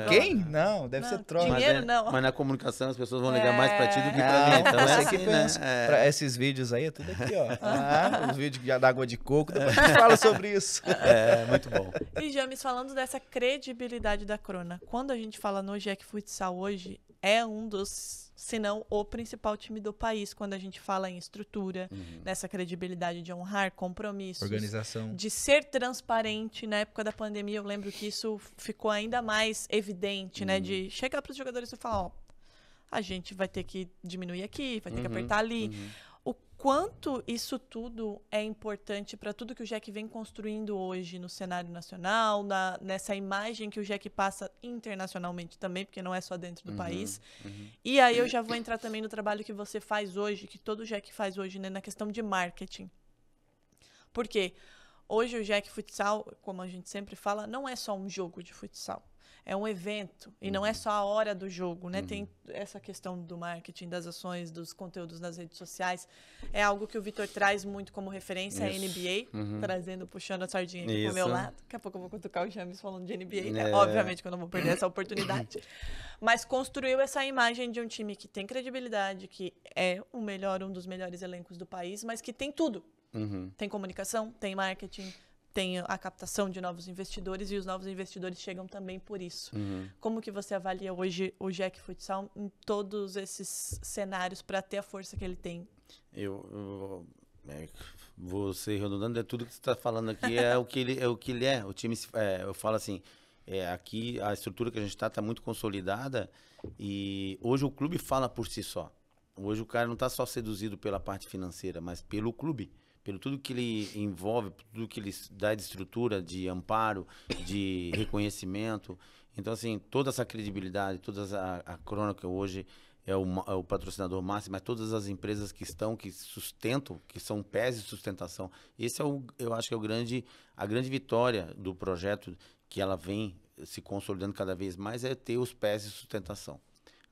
Quem? Não, deve ser troca. Dinheiro não. Mas na comunicação as pessoas vão ligar mais para ti do que para mim. Então você que pensa. Para esses vídeos aí, é tudo aqui, ó. Os vídeos da água de coco, depois a gente fala sobre isso. Muito bom. E James, falando dessa credibilidade da Crona, quando a gente fala no Jack Futsal hoje, é um dos, se não o principal time do país, quando a gente fala em estrutura, nessa credibilidade de honrar compromissos, organização, de ser transparente. Na época da pandemia, eu lembro que isso ficou ainda mais evidente, né? De chegar para os jogadores e falar, ó, a gente vai ter que diminuir aqui, vai ter que apertar ali. O quanto isso tudo é importante para tudo que o Jack vem construindo hoje no cenário nacional, nessa imagem que o Jack passa internacionalmente também, porque não é só dentro do país. E aí eu já vou entrar também no trabalho que você faz hoje, que todo Jack faz hoje, né, na questão de marketing. Porque hoje o Jack Futsal, como a gente sempre fala, não é só um jogo de futsal. É um evento, e não é só a hora do jogo, né? Tem essa questão do marketing, das ações, dos conteúdos nas redes sociais. É algo que o Vitor traz muito como referência, a NBA, puxando a sardinha aqui pro meu lado. Daqui a pouco eu vou cutucar o James falando de NBA, né? Obviamente que eu não vou perder essa oportunidade. Mas construiu essa imagem de um time que tem credibilidade, que é um dos melhores elencos do país, mas que tem tudo. Tem comunicação, tem marketing, tem a captação de novos investidores, e os novos investidores chegam também por isso. Como que você avalia hoje o Jack Futsal em todos esses cenários para ter a força que ele tem? Eu vou ser redundante, tudo que você está falando aqui é o que ele é. O time, eu falo assim, aqui a estrutura que a gente está muito consolidada, e hoje o clube fala por si só. Hoje o cara não está só seduzido pela parte financeira, mas pelo clube. Pelo tudo que ele envolve, tudo que ele dá de estrutura, de amparo, de reconhecimento. Então, assim, toda essa credibilidade, a Crônica hoje é o patrocinador máximo, mas todas as empresas que sustentam, que são pés de sustentação. Esse eu acho que é a grande vitória do projeto, que ela vem se consolidando cada vez mais, é ter os pés de sustentação.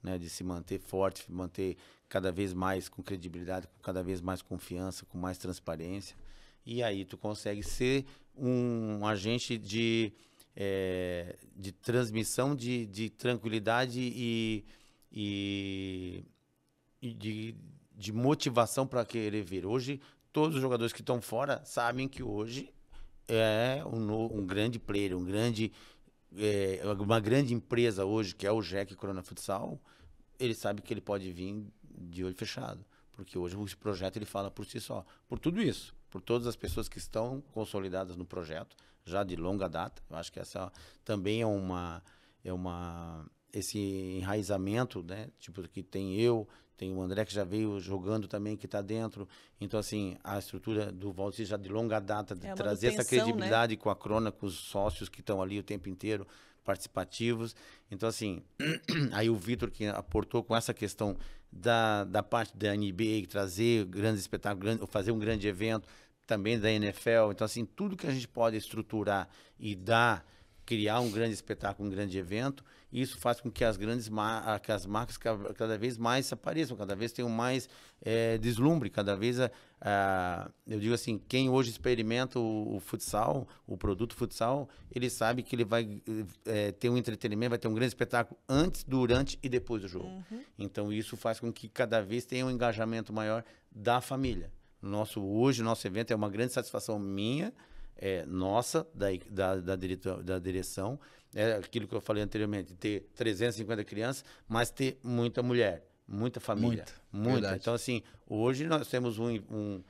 né? De se manter forte, manter cada vez mais com credibilidade, com cada vez mais confiança, com mais transparência. E aí tu consegue ser um agente de transmissão de tranquilidade e de motivação para querer vir. Hoje, todos os jogadores que estão fora sabem que hoje é um grande player, uma grande empresa hoje, que é o Jack Corona Futsal. Ele sabe que ele pode vir de olho fechado, porque hoje esse projeto ele fala por si só. Por tudo isso, por todas as pessoas que estão consolidadas no projeto, já de longa data. Eu acho que essa também esse enraizamento, né? Tipo, que tem o André que já veio jogando também, que está dentro. Então, assim, a estrutura do Valdir já de longa data, de trazer essa credibilidade, né? Com a Crona, com os sócios que estão ali o tempo inteiro, participativos. Então, assim, aí o Vitor que aportou com essa questão da parte da NBA, trazer grandes espetáculos, fazer um grande evento, também da NFL. Então, assim, tudo que a gente pode estruturar e criar um grande espetáculo, um grande evento, isso faz com que as marcas cada vez mais apareçam, cada vez tenham mais deslumbre, cada vez, eu digo assim, quem hoje experimenta o futsal, o produto futsal, ele sabe que ele vai ter um entretenimento, vai ter um grande espetáculo antes, durante e depois do jogo. Uhum. Então, isso faz com que cada vez tenha um engajamento maior da família. Hoje, o nosso evento é uma grande satisfação minha, nossa, da direção, aquilo que eu falei anteriormente, ter 350 crianças, mas ter muita mulher, muita família. Muita. Então, assim, hoje nós temos um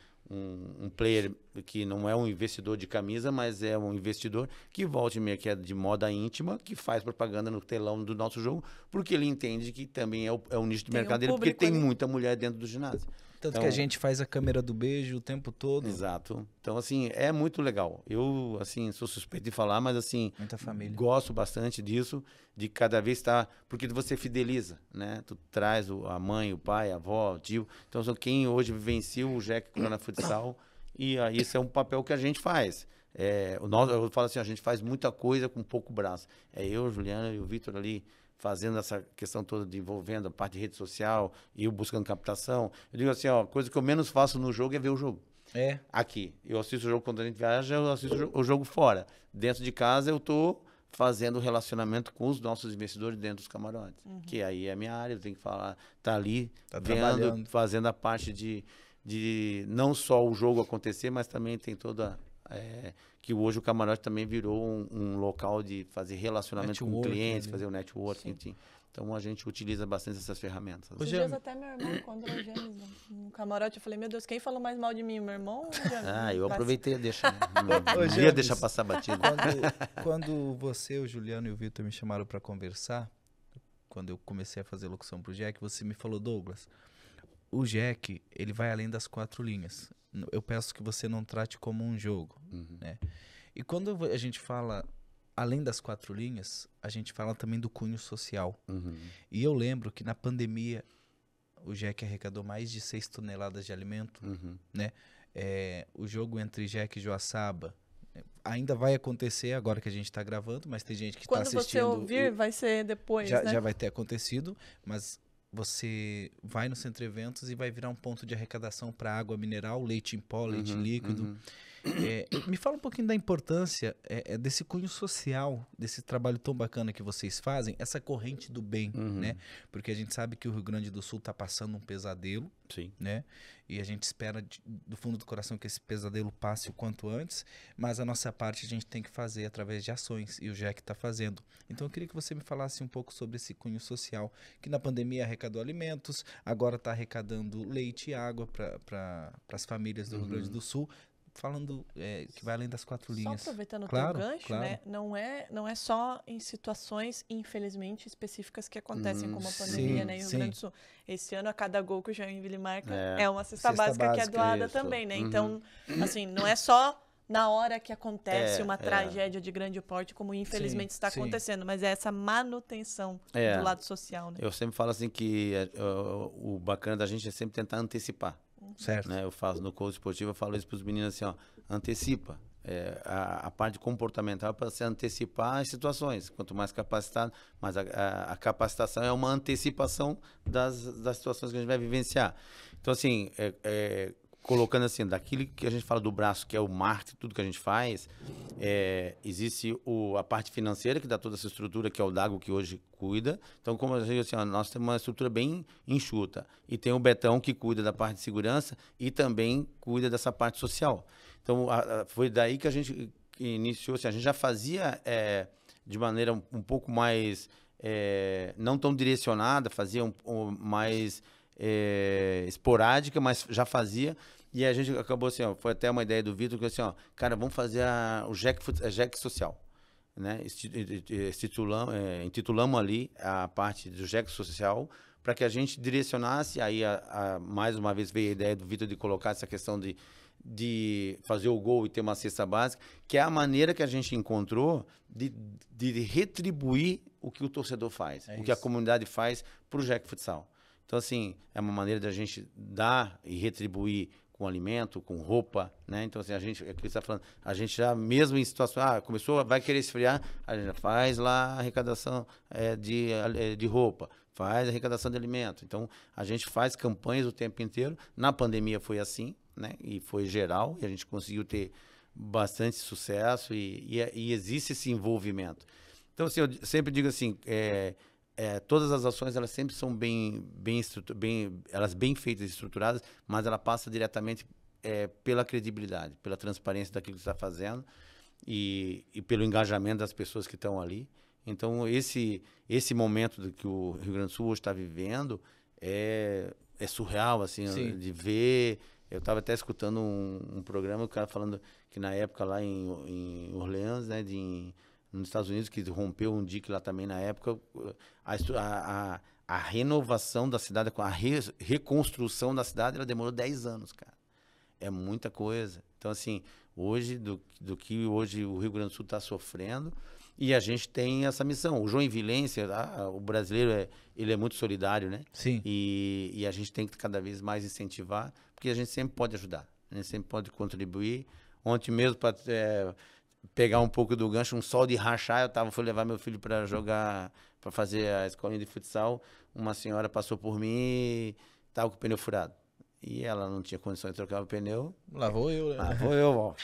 player que não é um investidor de camisa, mas é um investidor que volta e meia, que é de moda íntima, que faz propaganda no telão do nosso jogo, porque ele entende que também é o nicho de mercado dele, porque tem muita mulher dentro do ginásio. Tanto que a gente faz a câmera do beijo o tempo todo. Exato. Então, assim, é muito legal. Eu, assim, sou suspeito de falar, mas, assim, muita família. Gosto bastante disso, de cada vez estar... Porque você fideliza, né? Tu traz a mãe, o pai, a avó, o tio. Então, quem hoje vivencia o Jack Corona Futsal, e isso é um papel que a gente faz. Eu falo assim, a gente faz muita coisa com pouco braço. Eu, Juliana e o Vitor ali, fazendo essa questão toda de envolvendo a parte de rede social e eu buscando captação. Eu digo assim, a coisa que eu menos faço no jogo é ver o jogo. Aqui. Eu assisto o jogo quando a gente viaja, eu assisto o jogo fora. Dentro de casa eu tô fazendo relacionamento com os nossos investidores dentro dos camarotes. Uhum. Que aí é a minha área, eu tenho que falar, tá ali, vendo, fazendo a parte de não só o jogo acontecer, mas também tem toda... que hoje o camarote também virou um local de fazer relacionamento com clientes, fazer o networking, enfim. Então a gente utiliza bastante essas ferramentas. Esses dias até meu irmão, quando era gêmeos, no camarote, eu falei, meu Deus, quem falou mais mal de mim? Meu irmão? Eu aproveitei a deixar. Não ia deixar passar batido. Quando você, o Juliano e o Vitor me chamaram para conversar, quando eu comecei a fazer locução pro Jack, você me falou, Douglas, o Jack, ele vai além das 4 linhas. Eu peço que você não trate como um jogo, né? E quando a gente fala além das 4 linhas, a gente fala também do cunho social. E eu lembro que na pandemia o Jack arrecadou mais de 6 toneladas de alimento, né? O jogo entre Jack e Joaçaba ainda vai acontecer agora que a gente está gravando, mas tem gente que está assistindo. Quando você ouvir, vai ser depois, né? Já vai ter acontecido, mas... Você vai no Centro Eventos e vai virar um ponto de arrecadação para água mineral, leite em pó, leite líquido. Me fala um pouquinho da importância desse cunho social, desse trabalho tão bacana que vocês fazem, essa corrente do bem, né? Porque a gente sabe que o Rio Grande do Sul está passando um pesadelo, né? E a gente espera do fundo do coração que esse pesadelo passe o quanto antes, mas a nossa parte a gente tem que fazer através de ações, e o Jack está fazendo. Então eu queria que você me falasse um pouco sobre esse cunho social, que na pandemia arrecadou alimentos, agora está arrecadando leite e água para as famílias do Rio Grande do Sul, falando que vai além das 4 linhas. Só aproveitando o teu gancho, né? Não é só em situações, infelizmente, específicas que acontecem, como a pandemia, né? Em Rio Grande do Sul. Esse ano, a cada gol que o Joinville marca é uma cesta básica que é doada também, né? Então, assim, não é só na hora que acontece uma tragédia de grande porte, como infelizmente está acontecendo, mas é essa manutenção do lado social, né? Eu sempre falo assim que o bacana da gente é sempre tentar antecipar. Certo. Né? Eu faço no coach esportivo, eu falo isso para os meninos assim, antecipa. a parte comportamental para se antecipar as situações. Quanto mais capacitado, mas a capacitação é uma antecipação das situações que a gente vai vivenciar. Então, assim, colocando assim, daquilo que a gente fala do braço, que é o marketing, tudo que a gente faz, existe a parte financeira, que dá toda essa estrutura, que é o Dago, que hoje cuida. Então, como eu digo assim, nós temos uma estrutura bem enxuta. E tem o Betão, que cuida da parte de segurança e também cuida dessa parte social. Então, foi daí que a gente iniciou, assim, a gente já fazia de maneira um pouco mais, não tão direcionada, fazia mais esporádica, mas já fazia. E a gente acabou assim, foi até uma ideia do Vitor, que assim, cara, vamos fazer o JEC Social, né? Intitulamos ali a parte do JEC Social para que a gente direcionasse, aí mais uma vez veio a ideia do Vitor de colocar essa questão de fazer o gol e ter uma cesta básica, que é a maneira que a gente encontrou de retribuir o que o torcedor faz, o que a comunidade faz para o JEC Futsal. Então, assim, é uma maneira da gente dar e retribuir com alimento, com roupa, né? Então, assim, é o que você está falando, a gente já, mesmo em situação, vai querer esfriar, a gente já faz lá a arrecadação de roupa, faz a arrecadação de alimento. Então, a gente faz campanhas o tempo inteiro. Na pandemia foi assim, né? E foi geral, e a gente conseguiu ter bastante sucesso e existe esse envolvimento. Então, assim, eu sempre digo assim, todas as ações, elas sempre são bem feitas e estruturadas, mas ela passa diretamente pela credibilidade, pela transparência daquilo que você está fazendo e pelo engajamento das pessoas que estão ali. Então, esse momento que o Rio Grande do Sul hoje está vivendo é surreal, assim, de ver. Eu estava até escutando um programa, o cara falando que na época lá em Orleans, né, nos Estados Unidos, que rompeu um dique lá também na época, a renovação da cidade, a reconstrução da cidade, ela demorou 10 anos, cara. É muita coisa. Então, assim, hoje, do que hoje o Rio Grande do Sul está sofrendo, e a gente tem essa missão. O joinvilense, o brasileiro, ele é muito solidário, né? Sim. E a gente tem que cada vez mais incentivar, porque a gente sempre pode ajudar, a gente sempre pode contribuir. Ontem mesmo, para pegar um pouco do gancho, um sol de rachar, fui levar meu filho para jogar, para fazer a escolinha de futsal. Uma senhora passou por mim e estava com o pneu furado. E ela não tinha condições de trocar o pneu. Lavou eu, né? Lavou eu, ó.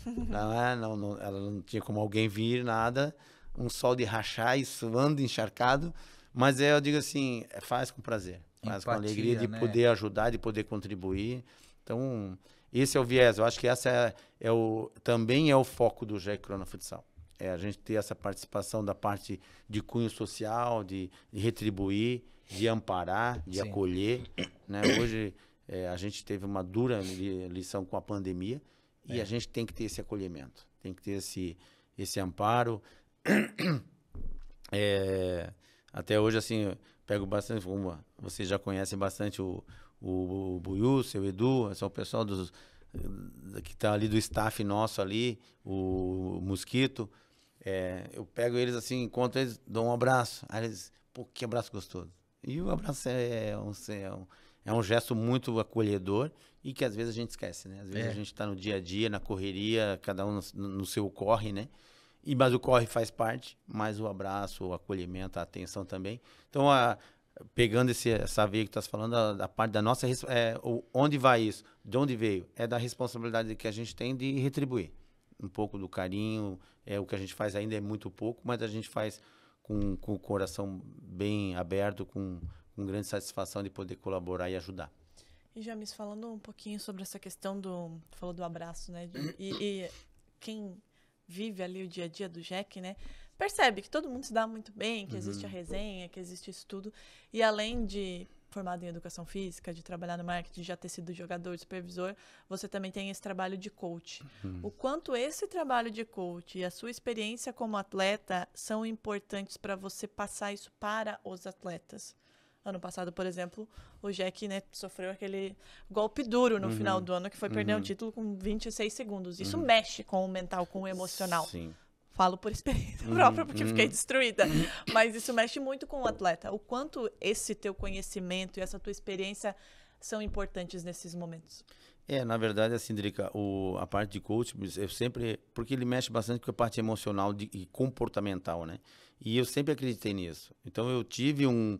Não, ela não tinha como alguém vir, nada. Um sol de rachar e suando, encharcado. Mas eu digo assim, faz com prazer. Faz com alegria de poder ajudar, de poder contribuir. Então, esse é o viés. Eu acho que essa também é o foco do JEC Corona Futsal. A gente ter essa participação da parte de cunho social, de retribuir, de amparar, de acolher. Né? Hoje, a gente teve uma dura lição com a pandemia e a gente tem que ter esse acolhimento, tem que ter esse amparo. Até hoje, assim, eu pego bastante, vocês já conhecem bastante o Buiú, o Edu, são o pessoal que está ali do staff nosso ali, o Mosquito. Eu pego eles assim, encontro eles, dou um abraço. Aí eles, pô, que abraço gostoso. E o abraço é um gesto muito acolhedor e que às vezes a gente esquece, né? Às vezes a gente está no dia a dia, na correria, cada um no seu corre, né? Mas o corre faz parte, mas o abraço, o acolhimento, a atenção também. Então, pegando essa veia que tu está falando, a parte da nossa... onde vai isso? De onde veio? É da responsabilidade que a gente tem de retribuir. Um pouco do carinho, o que a gente faz ainda é muito pouco, mas a gente faz com o coração bem aberto, com grande satisfação de poder colaborar e ajudar. E James, falando um pouquinho sobre essa questão falou do abraço, né? E quem vive ali o dia a dia do JEC, né? Percebe que todo mundo se dá muito bem, que existe a resenha, que existe isso tudo. E além de formado em educação física, de trabalhar no marketing, de já ter sido jogador, supervisor, você também tem esse trabalho de coach. O quanto esse trabalho de coach e a sua experiência como atleta são importantes para você passar isso para os atletas? Ano passado, por exemplo, o JEC, né, sofreu aquele golpe duro no final do ano, que foi perder o título com 26 segundos. Isso mexe com o mental, com o emocional. Sim. Falo por experiência própria, porque fiquei destruída. Mas isso mexe muito com o atleta. O quanto esse teu conhecimento e essa tua experiência são importantes nesses momentos? Na verdade, assim, Drica, a parte de coach, eu sempre... Porque ele mexe bastante com a parte emocional e comportamental, né? E eu sempre acreditei nisso. Então, eu tive um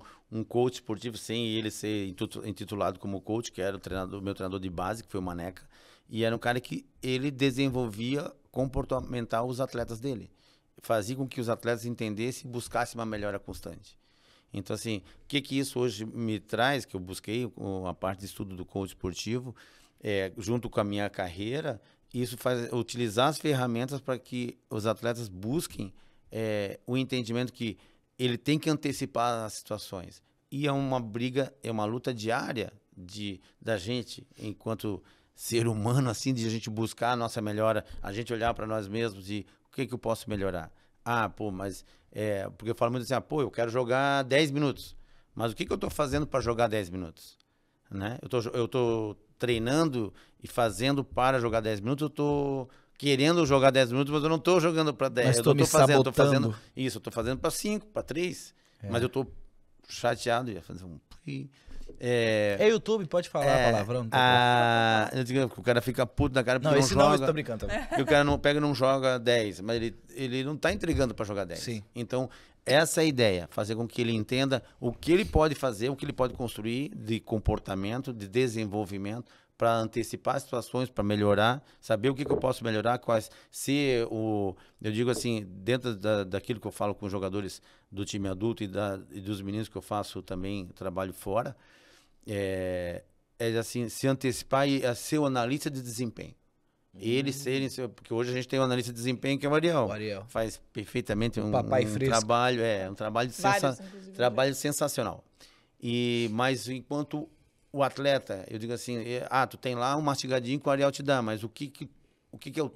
coach esportivo, sem ele ser intitulado como coach, que era o meu treinador de base, que foi o Maneca. E era um cara que ele desenvolvia comportamental os atletas dele. Fazia com que os atletas entendessem e buscassem uma melhora constante. Então, assim, o que isso hoje me traz, que eu busquei a parte de estudo do coach esportivo, junto com a minha carreira, isso faz utilizar as ferramentas para que os atletas busquem o entendimento que ele tem que antecipar as situações. E é uma briga, é uma luta diária da gente, enquanto ser humano, assim, de a gente buscar a nossa melhora, a gente olhar para nós mesmos e o que eu posso melhorar? Mas... porque eu falo muito assim, eu quero jogar 10 minutos. Mas o que eu estou fazendo para jogar 10 minutos? Né? Eu tô treinando e fazendo para jogar 10 minutos, eu estou querendo jogar 10 minutos, mas eu não estou jogando para 10. Mas tô fazendo isso, eu estou fazendo para 5, para 3. Mas eu estou chateado, ia fazer um... É YouTube, pode falar palavrão. Eu digo que o cara fica puto na cara porque não não joga. Não, eu tô brincando também. E o cara não pega e não joga 10, mas ele não está entregando para jogar 10. Sim. Então, essa é a ideia, fazer com que ele entenda o que ele pode fazer, o que ele pode construir de comportamento, de desenvolvimento, para antecipar situações, para melhorar, saber o que eu posso melhorar, eu digo assim, dentro daquilo que eu falo com os jogadores do time adulto e dos meninos que eu faço também trabalho fora, assim, se antecipar e ser o analista de desempenho. Eles serem, porque hoje a gente tem um analista de desempenho que é o Ariel. Faz perfeitamente um trabalho, trabalho sensacional. Mas enquanto o atleta, eu digo assim, tu tem lá um mastigadinho que o Ariel te dá, mas o que é o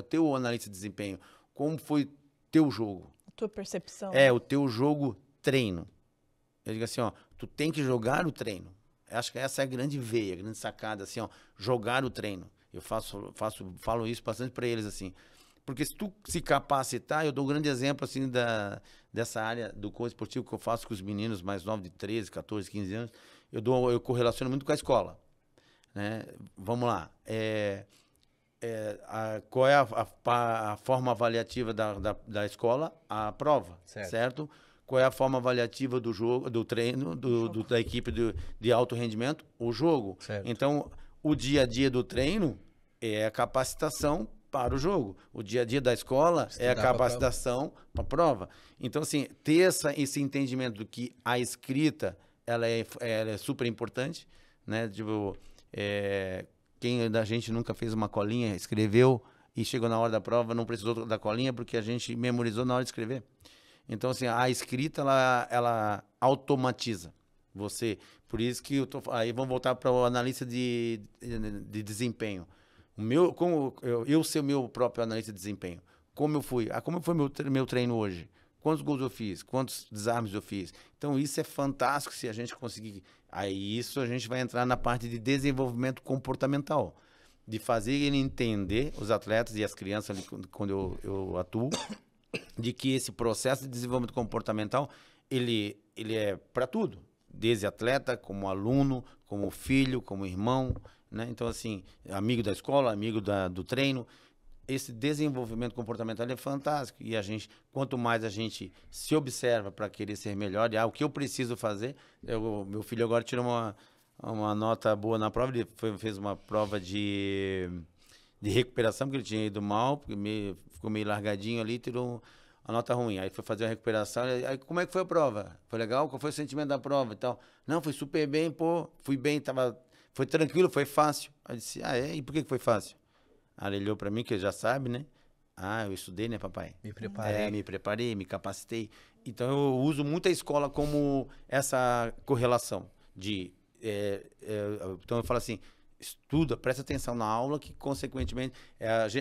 teu analista de desempenho? Como foi teu jogo? A tua percepção. O teu jogo treino. Eu digo assim, tu tem que jogar o treino. Eu acho que essa é a grande veia, a grande sacada, assim, jogar o treino. Eu falo isso bastante para eles, assim. Porque se tu se capacitar, eu dou um grande exemplo, assim, dessa área do coach esportivo que eu faço com os meninos mais novos de 13, 14, 15 anos. Eu correlaciono muito com a escola. Né? Vamos lá. Qual é a forma avaliativa da escola? A prova, certo? Qual é a forma avaliativa do jogo, do treino, da equipe de alto rendimento? O jogo. Certo. Então, o dia a dia do treino é a capacitação para o jogo. O dia a dia da escola é a capacitação para a prova. Então, assim, ter esse entendimento do que a escrita ela é super importante, né? Tipo, quem da gente nunca fez uma colinha, escreveu e chegou na hora da prova, não precisou da colinha porque a gente memorizou na hora de escrever. Então, assim, a escrita, ela automatiza você. Por isso que aí vamos voltar para o analista de desempenho. Eu ser o meu próprio analista de desempenho. Como eu fui? Como foi meu treino hoje? Quantos gols eu fiz? Quantos desarmes eu fiz? Então, isso é fantástico se a gente conseguir. Aí, isso a gente vai entrar na parte de desenvolvimento comportamental. De fazer ele entender, os atletas e as crianças, ali, quando eu atuo, de que esse processo de desenvolvimento comportamental, ele é para tudo. Desde atleta, como aluno, como filho, como irmão, né? Então, assim, amigo da escola, amigo do treino. Esse desenvolvimento comportamental é fantástico. E quanto mais a gente se observa para querer ser melhor, o que eu preciso fazer. Meu filho agora tirou uma nota boa na prova, ele fez uma prova de recuperação, porque ele tinha ido mal, porque ficou meio largadinho ali, tirou a nota ruim. Aí foi fazer a recuperação. Aí, como é que foi a prova? Foi legal? Qual foi o sentimento da prova e tal? Não, foi super bem, fui bem, foi tranquilo, foi fácil. Aí eu disse, e por que foi fácil? Aí ele olhou para mim, que ele já sabe, né? Eu estudei, né, papai? Me preparei. Me preparei, me capacitei. Então, eu uso muito a escola como essa correlação então, eu falo assim, estuda, presta atenção na aula, que, consequentemente,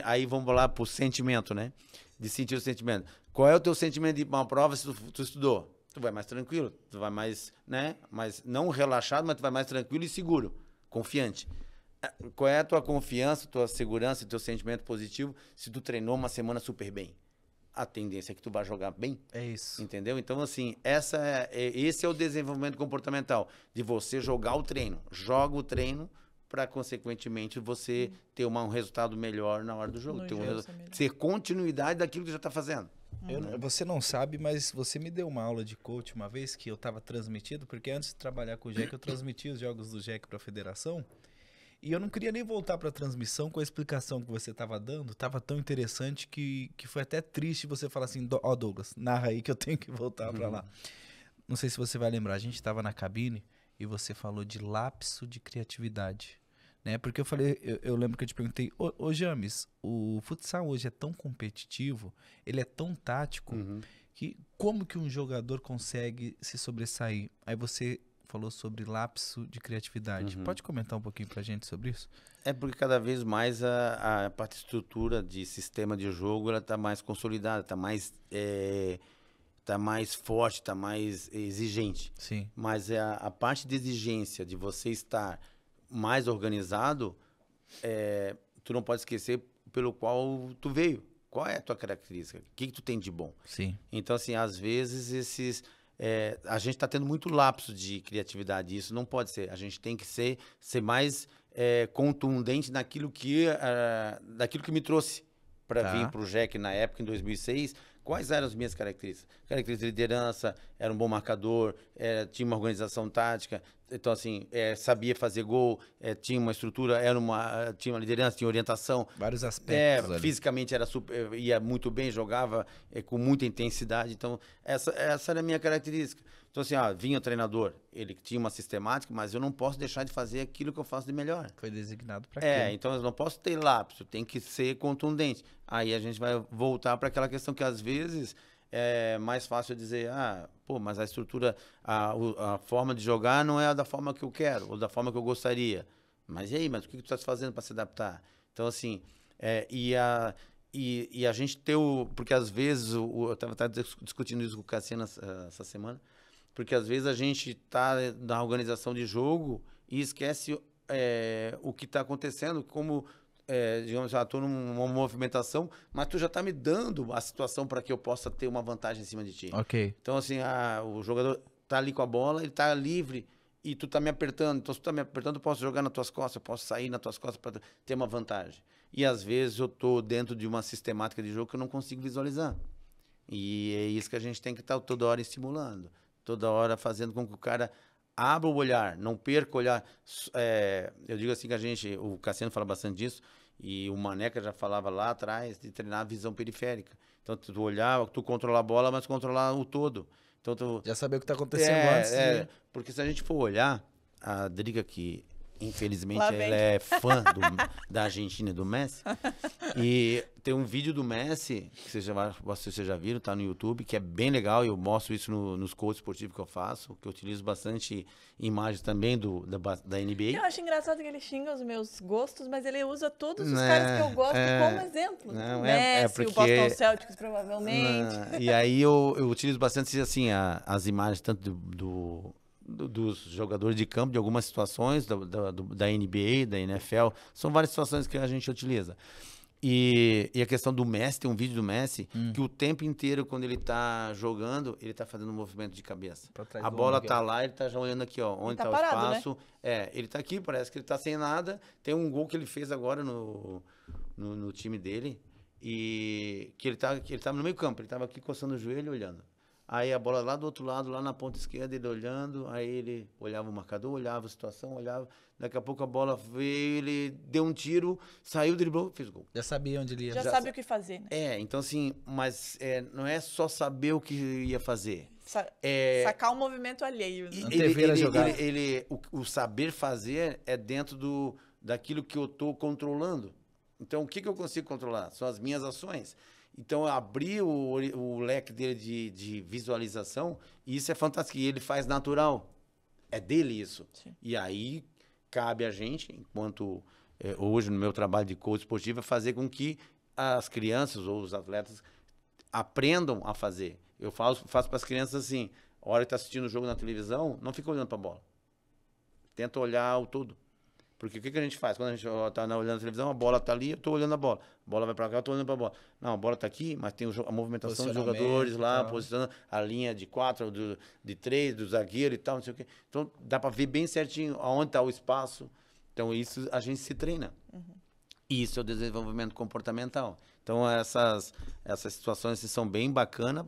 aí vamos lá pro sentimento, né? De sentir o sentimento. Qual é o teu sentimento de uma prova se tu estudou? Tu vai mais tranquilo, tu vai mais, né? Mas não relaxado, mas tu vai mais tranquilo e seguro, confiante. Qual é a tua confiança, tua segurança, teu sentimento positivo se tu treinou uma semana super bem? A tendência é que tu vai jogar bem. É isso. Entendeu? Então, assim, esse é o desenvolvimento comportamental, de você jogar o treino. Joga o treino para, consequentemente, você ter um resultado melhor na hora do jogo. Ter continuidade daquilo que já está fazendo. Você não sabe, mas você me deu uma aula de coach uma vez que eu estava transmitindo, porque antes de trabalhar com o Jack, eu transmitia os jogos do Jack para a federação. E eu não queria nem voltar para a transmissão com a explicação que você estava dando. Estava tão interessante que foi até triste você falar assim, ó Douglas, narra aí que eu tenho que voltar para lá. Não sei se você vai lembrar, a gente estava na cabine e você falou de lapso de criatividade. Né? Porque eu falei, eu lembro que eu te perguntei, ô James, o futsal hoje é tão competitivo, ele é tão tático, que como que um jogador consegue se sobressair? Aí você falou sobre lapso de criatividade. Pode comentar um pouquinho pra gente sobre isso? É porque cada vez mais a parte de estrutura de sistema de jogo ela está mais consolidada, está mais forte, está mais exigente. Sim. Mas a parte de exigência de você estar mais organizado, tu não pode esquecer pelo qual tu veio. Qual é a tua característica? O que tu tem de bom? Sim. Então, assim, às vezes a gente está tendo muito lapso de criatividade. Isso não pode ser. A gente tem que ser mais contundente daquilo que me trouxe para vir para o Jack na época, em 2006. Quais eram as minhas características? Características de liderança, era um bom marcador, tinha uma organização tática, então assim, sabia fazer gol, tinha uma estrutura, tinha uma liderança, tinha orientação. Vários aspectos. Fisicamente ia muito bem, jogava com muita intensidade. Então, essa era a minha característica. Então, assim, vinha o treinador, ele tinha uma sistemática, mas eu não posso deixar de fazer aquilo que eu faço de melhor. Foi designado para aquilo. Então eu não posso ter lapso, tem que ser contundente. Aí a gente vai voltar para aquela questão que às vezes é mais fácil dizer, mas a estrutura, a forma de jogar não é a da forma que eu quero, ou da forma que eu gostaria. Mas e aí, o que tu estás fazendo para se adaptar? Então, assim, e a gente ter porque às vezes, eu estava discutindo isso com o Cassiano essa semana, porque às vezes a gente está na organização de jogo e esquece o que está acontecendo, como, digamos, já estou numa movimentação, mas tu já está me dando a situação para que eu possa ter uma vantagem em cima de ti. Ok. Então, assim, o jogador está ali com a bola, ele está livre e tu está me apertando. Então, se tu está me apertando, eu posso jogar nas tuas costas, eu posso sair nas tuas costas para ter uma vantagem. E às vezes eu estou dentro de uma sistemática de jogo que eu não consigo visualizar. E é isso que a gente tem que estar toda hora estimulando. Toda hora fazendo com que o cara abra o olhar, não perca o olhar. Eu digo assim que o Cassiano fala bastante disso, e o Maneca já falava lá atrás de treinar a visão periférica. Então, tu olhar, tu controlar a bola, mas controlar o todo. Então, já saber o que está acontecendo antes. Porque se a gente for olhar, a Driga que infelizmente ela é fã da Argentina e do Messi, e tem um vídeo do Messi, que vocês já viram, tá no YouTube, que é bem legal, e eu mostro isso nos coaches esportivos que eu faço, que eu utilizo bastante imagens também da NBA. Eu acho engraçado que ele xinga os meus gostos, mas ele usa todos os caras que eu gosto como exemplo. Não, o Messi, porque, o Boston Celtics, provavelmente. E aí eu utilizo bastante assim, as imagens tanto dos jogadores de campo, de algumas situações da NBA, da NFL, são várias situações que a gente utiliza. E a questão do Messi, tem um vídeo do Messi, que o tempo inteiro, quando ele tá jogando, ele tá fazendo um movimento de cabeça. A bola tá lá, ele tá já olhando aqui, ó, onde tá o espaço. Né? Ele tá aqui, parece que ele tá sem nada. Tem um gol que ele fez agora no time dele, e que ele tava no meio campo, ele tava aqui coçando o joelho e olhando. Aí a bola lá do outro lado, lá na ponta esquerda, ele olhando, aí ele olhava o marcador, olhava a situação, olhava, daqui a pouco a bola veio, ele deu um tiro, saiu, driblou, fez gol. Já sabia onde ele ia. Já sabe o que fazer, né? Então assim, mas não é só saber o que ia fazer. Sacar um movimento alheio. Né? O saber fazer é dentro daquilo que eu estou controlando. Então, o que eu consigo controlar? São as minhas ações. Então, abrir o leque dele de visualização, e isso é fantástico. E ele faz natural. É dele isso. Sim. E aí, cabe a gente, enquanto hoje no meu trabalho de coach esportivo, é fazer com que as crianças ou os atletas aprendam a fazer. Eu faço para as crianças assim, a hora que está assistindo o jogo na televisão, não fica olhando para a bola. Tenta olhar o todo. Porque o que a gente faz? Quando a gente está olhando a televisão, a bola está ali, eu estou olhando a bola. A bola vai para cá, eu estou olhando para a bola. Não, a bola está aqui, mas tem a movimentação dos jogadores lá, posicionando a linha de 4, de 3, do zagueiro e tal, não sei o quê. Então, dá para ver bem certinho aonde está o espaço. Então, isso a gente se treina. E isso é o desenvolvimento comportamental. Então, essas situações são bem bacanas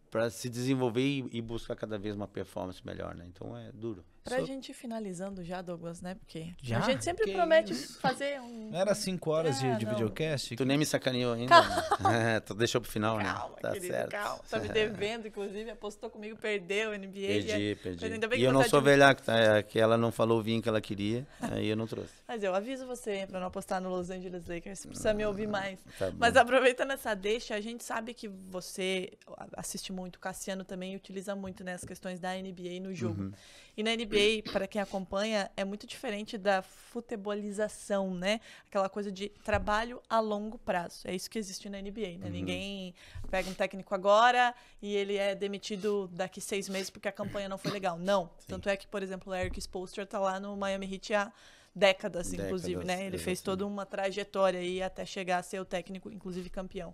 para se desenvolver e buscar cada vez uma performance melhor, né? Então, é duro. Pra gente ir finalizando já, Douglas, né? Porque Já? a gente sempre Que promete isso? fazer um... Não era 5 horas de não. videocast? Tu nem me sacaneou ainda. Né? Tu deixou pro final, Calma, né? Tá querido, certo. calma. Tá me devendo, inclusive, apostou comigo, perdeu o NBA. Perdi. Ainda bem E que eu você não é sou de- velhaco, tá? É que ela não falou o vinho que ela queria, aí eu não trouxe. Mas eu aviso você pra não apostar no Los Angeles Lakers, você precisa me ouvir mais. Tá bom. Mas aproveitando essa deixa, a gente sabe que você assiste muito, o Cassiano também utiliza muito, né, as questões da NBA no jogo. E na NBA, para quem acompanha, é muito diferente da futebolização, né? Aquela coisa de trabalho a longo prazo. É isso que existe na NBA, né? Ninguém pega um técnico agora e ele é demitido daqui 6 meses porque a campanha não foi legal. Não. Tanto é que, por exemplo, o Eric Spoelstra tá lá no Miami Heat há décadas, inclusive, né? Ele fez toda uma trajetória aí até chegar a ser o técnico, inclusive campeão.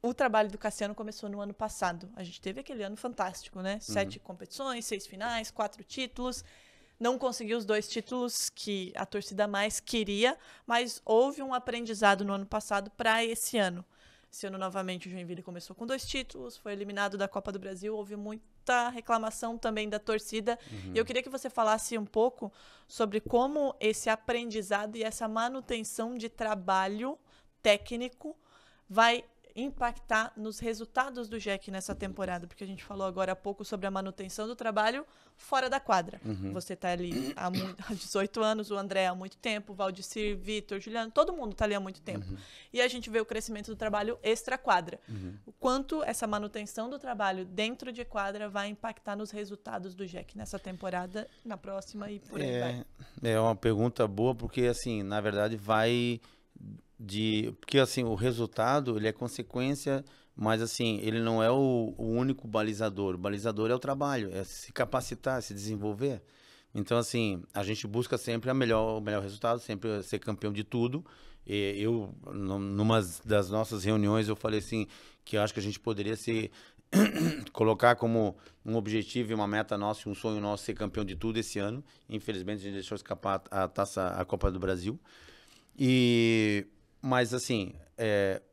O trabalho do Cassiano começou no ano passado. A gente teve aquele ano fantástico, né? 7 competições, 6 finais, 4 títulos. Não conseguiu os 2 títulos que a torcida mais queria, mas houve um aprendizado no ano passado para esse ano. Esse ano, novamente, o Joinville começou com 2 títulos, foi eliminado da Copa do Brasil, houve muita reclamação também da torcida. E eu queria que você falasse um pouco sobre como esse aprendizado e essa manutenção de trabalho técnico vai impactar nos resultados do Jack nessa temporada, porque a gente falou agora há pouco sobre a manutenção do trabalho fora da quadra. Você está ali há 18 anos, o André há muito tempo, o Valdicir, Vitor, Juliano, todo mundo está ali há muito tempo. E a gente vê o crescimento do trabalho extra-quadra. O quanto essa manutenção do trabalho dentro de quadra vai impactar nos resultados do Jack nessa temporada, na próxima e por aí vai. É uma pergunta boa, porque, assim, na verdade, porque assim, o resultado, ele é consequência, mas assim, ele não é o único balizador. O balizador é o trabalho, é se capacitar, se desenvolver. Então, assim, a gente busca sempre o melhor resultado, sempre ser campeão de tudo. E eu, numa das nossas reuniões, eu falei assim, que eu acho que a gente poderia colocar como um objetivo e uma meta nossa, um sonho nosso, ser campeão de tudo esse ano. Infelizmente, a gente deixou escapar a Copa do Brasil. Mas, assim,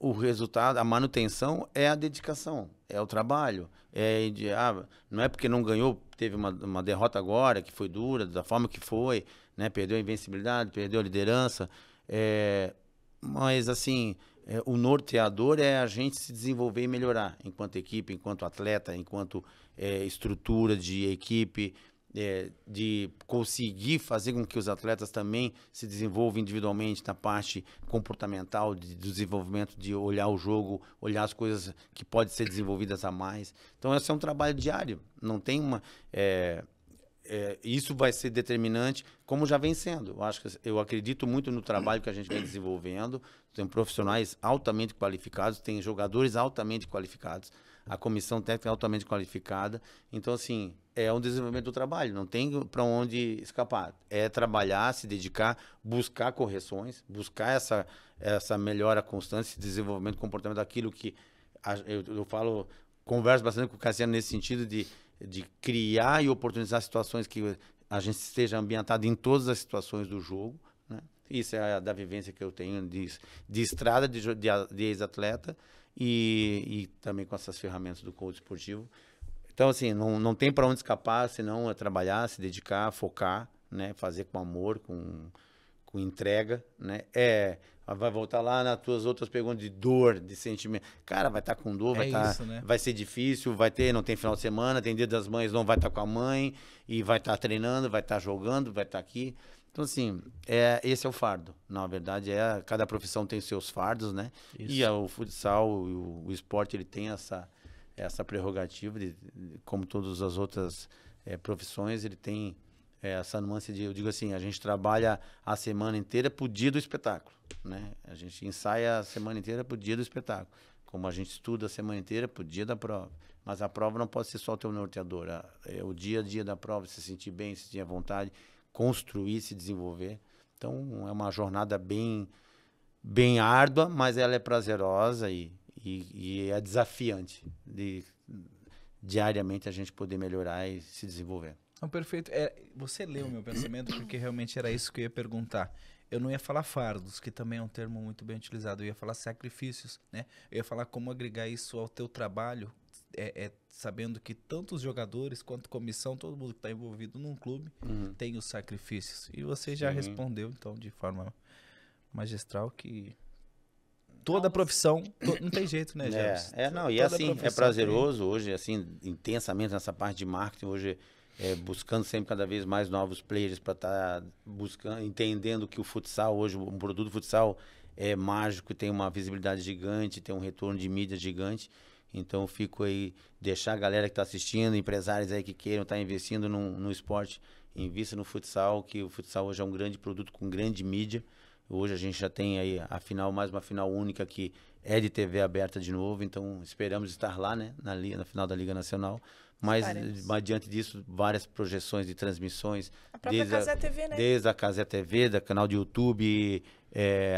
o resultado, a manutenção é a dedicação, é o trabalho. Não é porque não ganhou, teve uma derrota agora, que foi dura, da forma que foi, né? Perdeu a invencibilidade, perdeu a liderança. Mas, assim, o norteador é a gente se desenvolver e melhorar, enquanto equipe, enquanto atleta, enquanto estrutura de equipe, de conseguir fazer com que os atletas também se desenvolvam individualmente na parte comportamental, de desenvolvimento, de olhar o jogo, olhar as coisas que podem ser desenvolvidas a mais. Então, esse é um trabalho diário. Não tem isso vai ser determinante, como já vem sendo. Eu acredito muito no trabalho que a gente vem desenvolvendo. Tem profissionais altamente qualificados, tem jogadores altamente qualificados, a comissão técnica é altamente qualificada. Então, assim, é um desenvolvimento do trabalho, não tem para onde escapar. É trabalhar, se dedicar, buscar correções, buscar essa melhora constante, esse desenvolvimento comportamental daquilo que eu falo, converso bastante com o Cassiano nesse sentido de criar e oportunizar situações que a gente esteja ambientado em todas as situações do jogo, né? Isso é da vivência que eu tenho de estrada, de ex-atleta e também com essas ferramentas do coach esportivo. Então, assim, não tem para onde escapar, senão é trabalhar, se dedicar, focar, né? Fazer com amor, com entrega, né? Vai voltar lá nas tuas outras perguntas de dor, de sentimento. Cara, vai estar com dor, né? Vai ser difícil, não tem final de semana, tem Dia das Mães, não vai estar com a mãe, e vai estar treinando, vai estar jogando, vai estar aqui. Então, assim, esse é o fardo. Na verdade, cada profissão tem seus fardos, né? Isso. E o futsal, o esporte, ele tem essa prerrogativa, como todas as outras profissões, ele tem essa nuance eu digo assim, a gente trabalha a semana inteira pro dia do espetáculo, né? A gente ensaia a semana inteira pro dia do espetáculo, como a gente estuda a semana inteira pro dia da prova. Mas a prova não pode ser só o teu norteador, é o dia a dia da prova, se sentir bem, se sentir à vontade, construir, se desenvolver. Então, é uma jornada bem árdua, mas ela é prazerosa e é desafiante de diariamente a gente poder melhorar e se desenvolver. Não, perfeito. Você leu o meu pensamento porque realmente era isso que eu ia perguntar. Eu não ia falar fardos, que também é um termo muito bem utilizado. Eu ia falar sacrifícios, né? Eu ia falar como agregar isso ao teu trabalho, sabendo que tanto os jogadores quanto comissão, todo mundo que está envolvido num clube, tem os sacrifícios. E você já respondeu, então, de forma magistral que toda profissão, não tem jeito, né, James? Não, e assim, é prazeroso hoje, assim, intensamente nessa parte de marketing, hoje buscando sempre cada vez mais novos players para estar buscando, entendendo que o futsal hoje, um produto futsal é mágico, tem uma visibilidade gigante, tem um retorno de mídia gigante. Então eu fico aí, deixar a galera que está assistindo, empresários aí que queiram estar investindo no esporte, invista no futsal, que o futsal hoje é um grande produto com grande mídia. Hoje a gente já tem aí a final, mais uma final única que é de TV aberta de novo, então esperamos estar lá, né, na final da Liga Nacional. Mas diante disso, várias projeções de transmissões. A própria Casé TV, né? Desde a Casé TV, do canal de YouTube,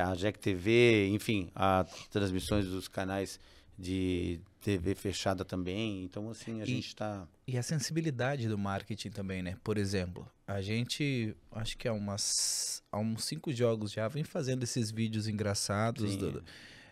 a JEC TV, enfim, as transmissões dos canais de TV fechada também. Então, assim, a gente está... E a sensibilidade do marketing também, né? Por exemplo, a gente, acho que há uns 5 jogos já vem fazendo esses vídeos engraçados.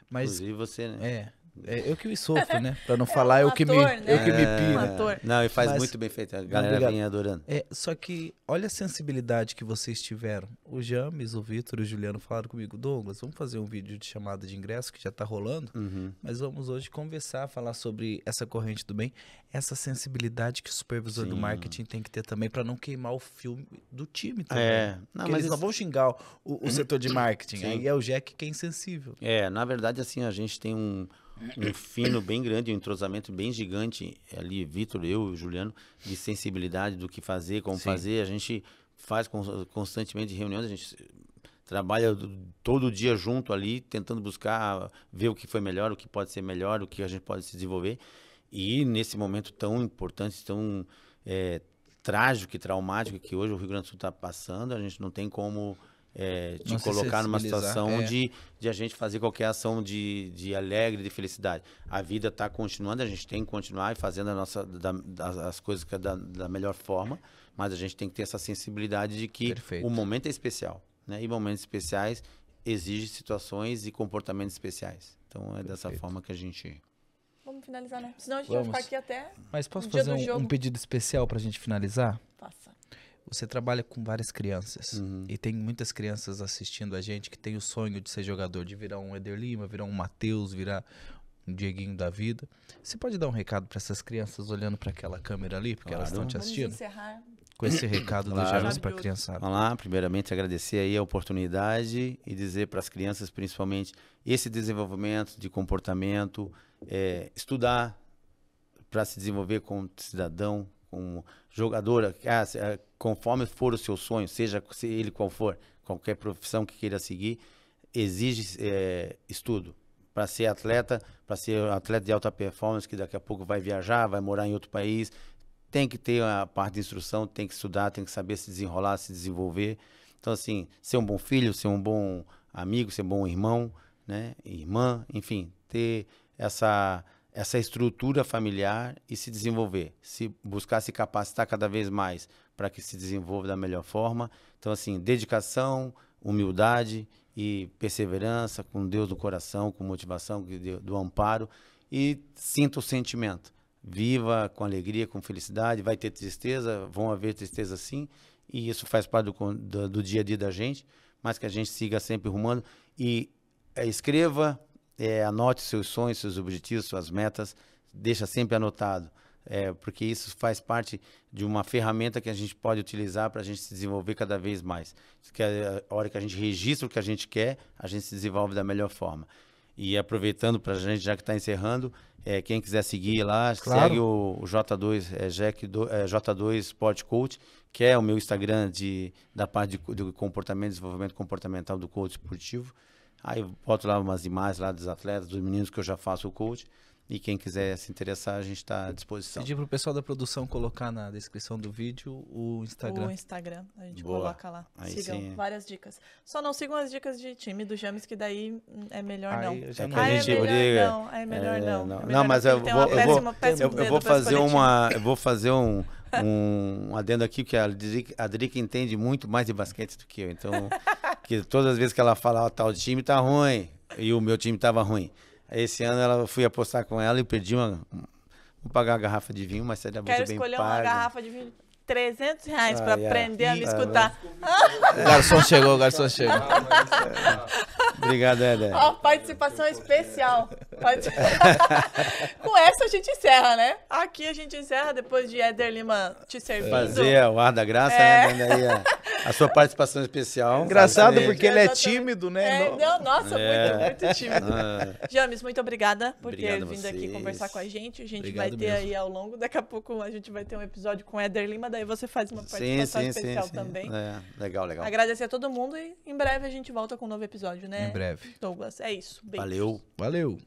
Mas, inclusive você, né? Eu que sofro, né? Pra não falar, eu que me piro. Não, e faz muito bem feito. A galera vem adorando. Só que olha a sensibilidade que vocês tiveram. O James, o Vitor e o Juliano falaram comigo: Douglas, vamos fazer um vídeo de chamada de ingresso que já tá rolando, mas vamos hoje conversar, falar sobre essa corrente do bem, essa sensibilidade que o supervisor do marketing tem que ter também pra não queimar o filme do time também. Não, mas eles não vão xingar o setor de marketing. Aí é o Jack que é insensível. Na verdade, assim, a gente tem um fino bem grande, um entrosamento bem gigante ali, Vitor, eu e o Juliano, de sensibilidade do que fazer, como fazer. A gente faz constantemente reuniões, a gente trabalha todo dia junto ali, tentando buscar, ver o que foi melhor, o que pode ser melhor, o que a gente pode se desenvolver. E nesse momento tão importante, tão trágico e traumático que hoje o Rio Grande do Sul está passando, a gente não tem como... te colocar numa situação de a gente fazer qualquer ação de alegre, de felicidade. A vida está continuando, a gente tem que continuar fazendo as coisas da melhor forma, mas a gente tem que ter essa sensibilidade de que o momento é especial, né? E momentos especiais exigem situações e comportamentos especiais. Então é dessa forma que a gente... Vamos finalizar, né? Senão a gente vai ficar aqui até... Mas posso fazer um pedido especial para a gente finalizar? Faça. Você trabalha com várias crianças e tem muitas crianças assistindo a gente que tem o sonho de ser jogador, de virar um Éder Lima, virar um Matheus, virar um Dieguinho da vida. Você pode dar um recado para essas crianças olhando para aquela câmera ali, porque elas estão te assistindo? Vamos encerrar. Com esse recado do James para a criançada. Vamos lá, primeiramente agradecer aí a oportunidade e dizer para as crianças, principalmente, esse desenvolvimento de comportamento, estudar para se desenvolver como cidadão, como jogadora, conforme for o seu sonho, seja ele qual for, qualquer profissão que queira seguir, exige estudo. Para ser atleta de alta performance, que daqui a pouco vai viajar, vai morar em outro país, tem que ter a parte de instrução, tem que estudar, tem que saber se desenrolar, se desenvolver. Então, assim, ser um bom filho, ser um bom amigo, ser um bom irmão, né? Irmã, enfim, ter essa estrutura familiar e se desenvolver, buscar se capacitar cada vez mais para que se desenvolva da melhor forma. Então, assim, dedicação, humildade e perseverança, com Deus no coração, com motivação, do amparo, e sinta o sentimento. Viva com alegria, com felicidade, vai ter tristeza, vão haver tristeza sim, e isso faz parte do dia a dia da gente, mas que a gente siga sempre rumando e escreva, anote seus sonhos, seus objetivos, suas metas, deixa sempre anotado, porque isso faz parte de uma ferramenta que a gente pode utilizar para a gente se desenvolver cada vez mais. Que a hora que a gente registra o que a gente quer, a gente se desenvolve da melhor forma. E aproveitando para a gente, já que está encerrando, quem quiser seguir lá, segue o J2, J2 Sport Coach, que é o meu Instagram da parte do comportamento, desenvolvimento comportamental do coach esportivo. Aí eu boto lá umas imagens lá dos atletas, dos meninos que eu já faço o coach. E quem quiser se interessar, a gente está à disposição. Pedir para o pessoal da produção colocar na descrição do vídeo o Instagram. O Instagram, a gente coloca lá. Aí sigam sim. Várias dicas. Só não sigam as dicas de time do James, que daí é melhor não. É melhor não. Não, mas eu vou fazer um adendo aqui, que a Drica entende muito mais de basquete do que eu. Então, que todas as vezes que ela fala, ó, tal time tá ruim, e o meu time tava ruim. Esse ano eu fui apostar com ela e perdi vou pagar a garrafa de vinho, mas seria muito bem Quero escolher paga. uma garrafa de vinho. R$300 para aprender a me escutar. O garçom chegou, o garçom chegou. Obrigado, Éder. Ó, participação especial. Com essa a gente encerra, né? Aqui a gente encerra depois de Éder Lima te servindo. Fazer o ar da graça, né? Dando aí a sua participação especial. Engraçado porque ele é Exatamente. tímido, né? Nossa, muito tímido. Ah, James, muito obrigada por Obrigado ter a vindo aqui vocês. conversar com a gente. A gente Obrigado vai ter mesmo. aí ao longo, daqui a pouco a gente vai ter um episódio com Éder Lima, daí você faz uma participação especial também. Legal, legal. Agradecer a todo mundo e em breve a gente volta com um novo episódio, né? Em breve. Douglas, é isso. Beijo. Valeu. Valeu.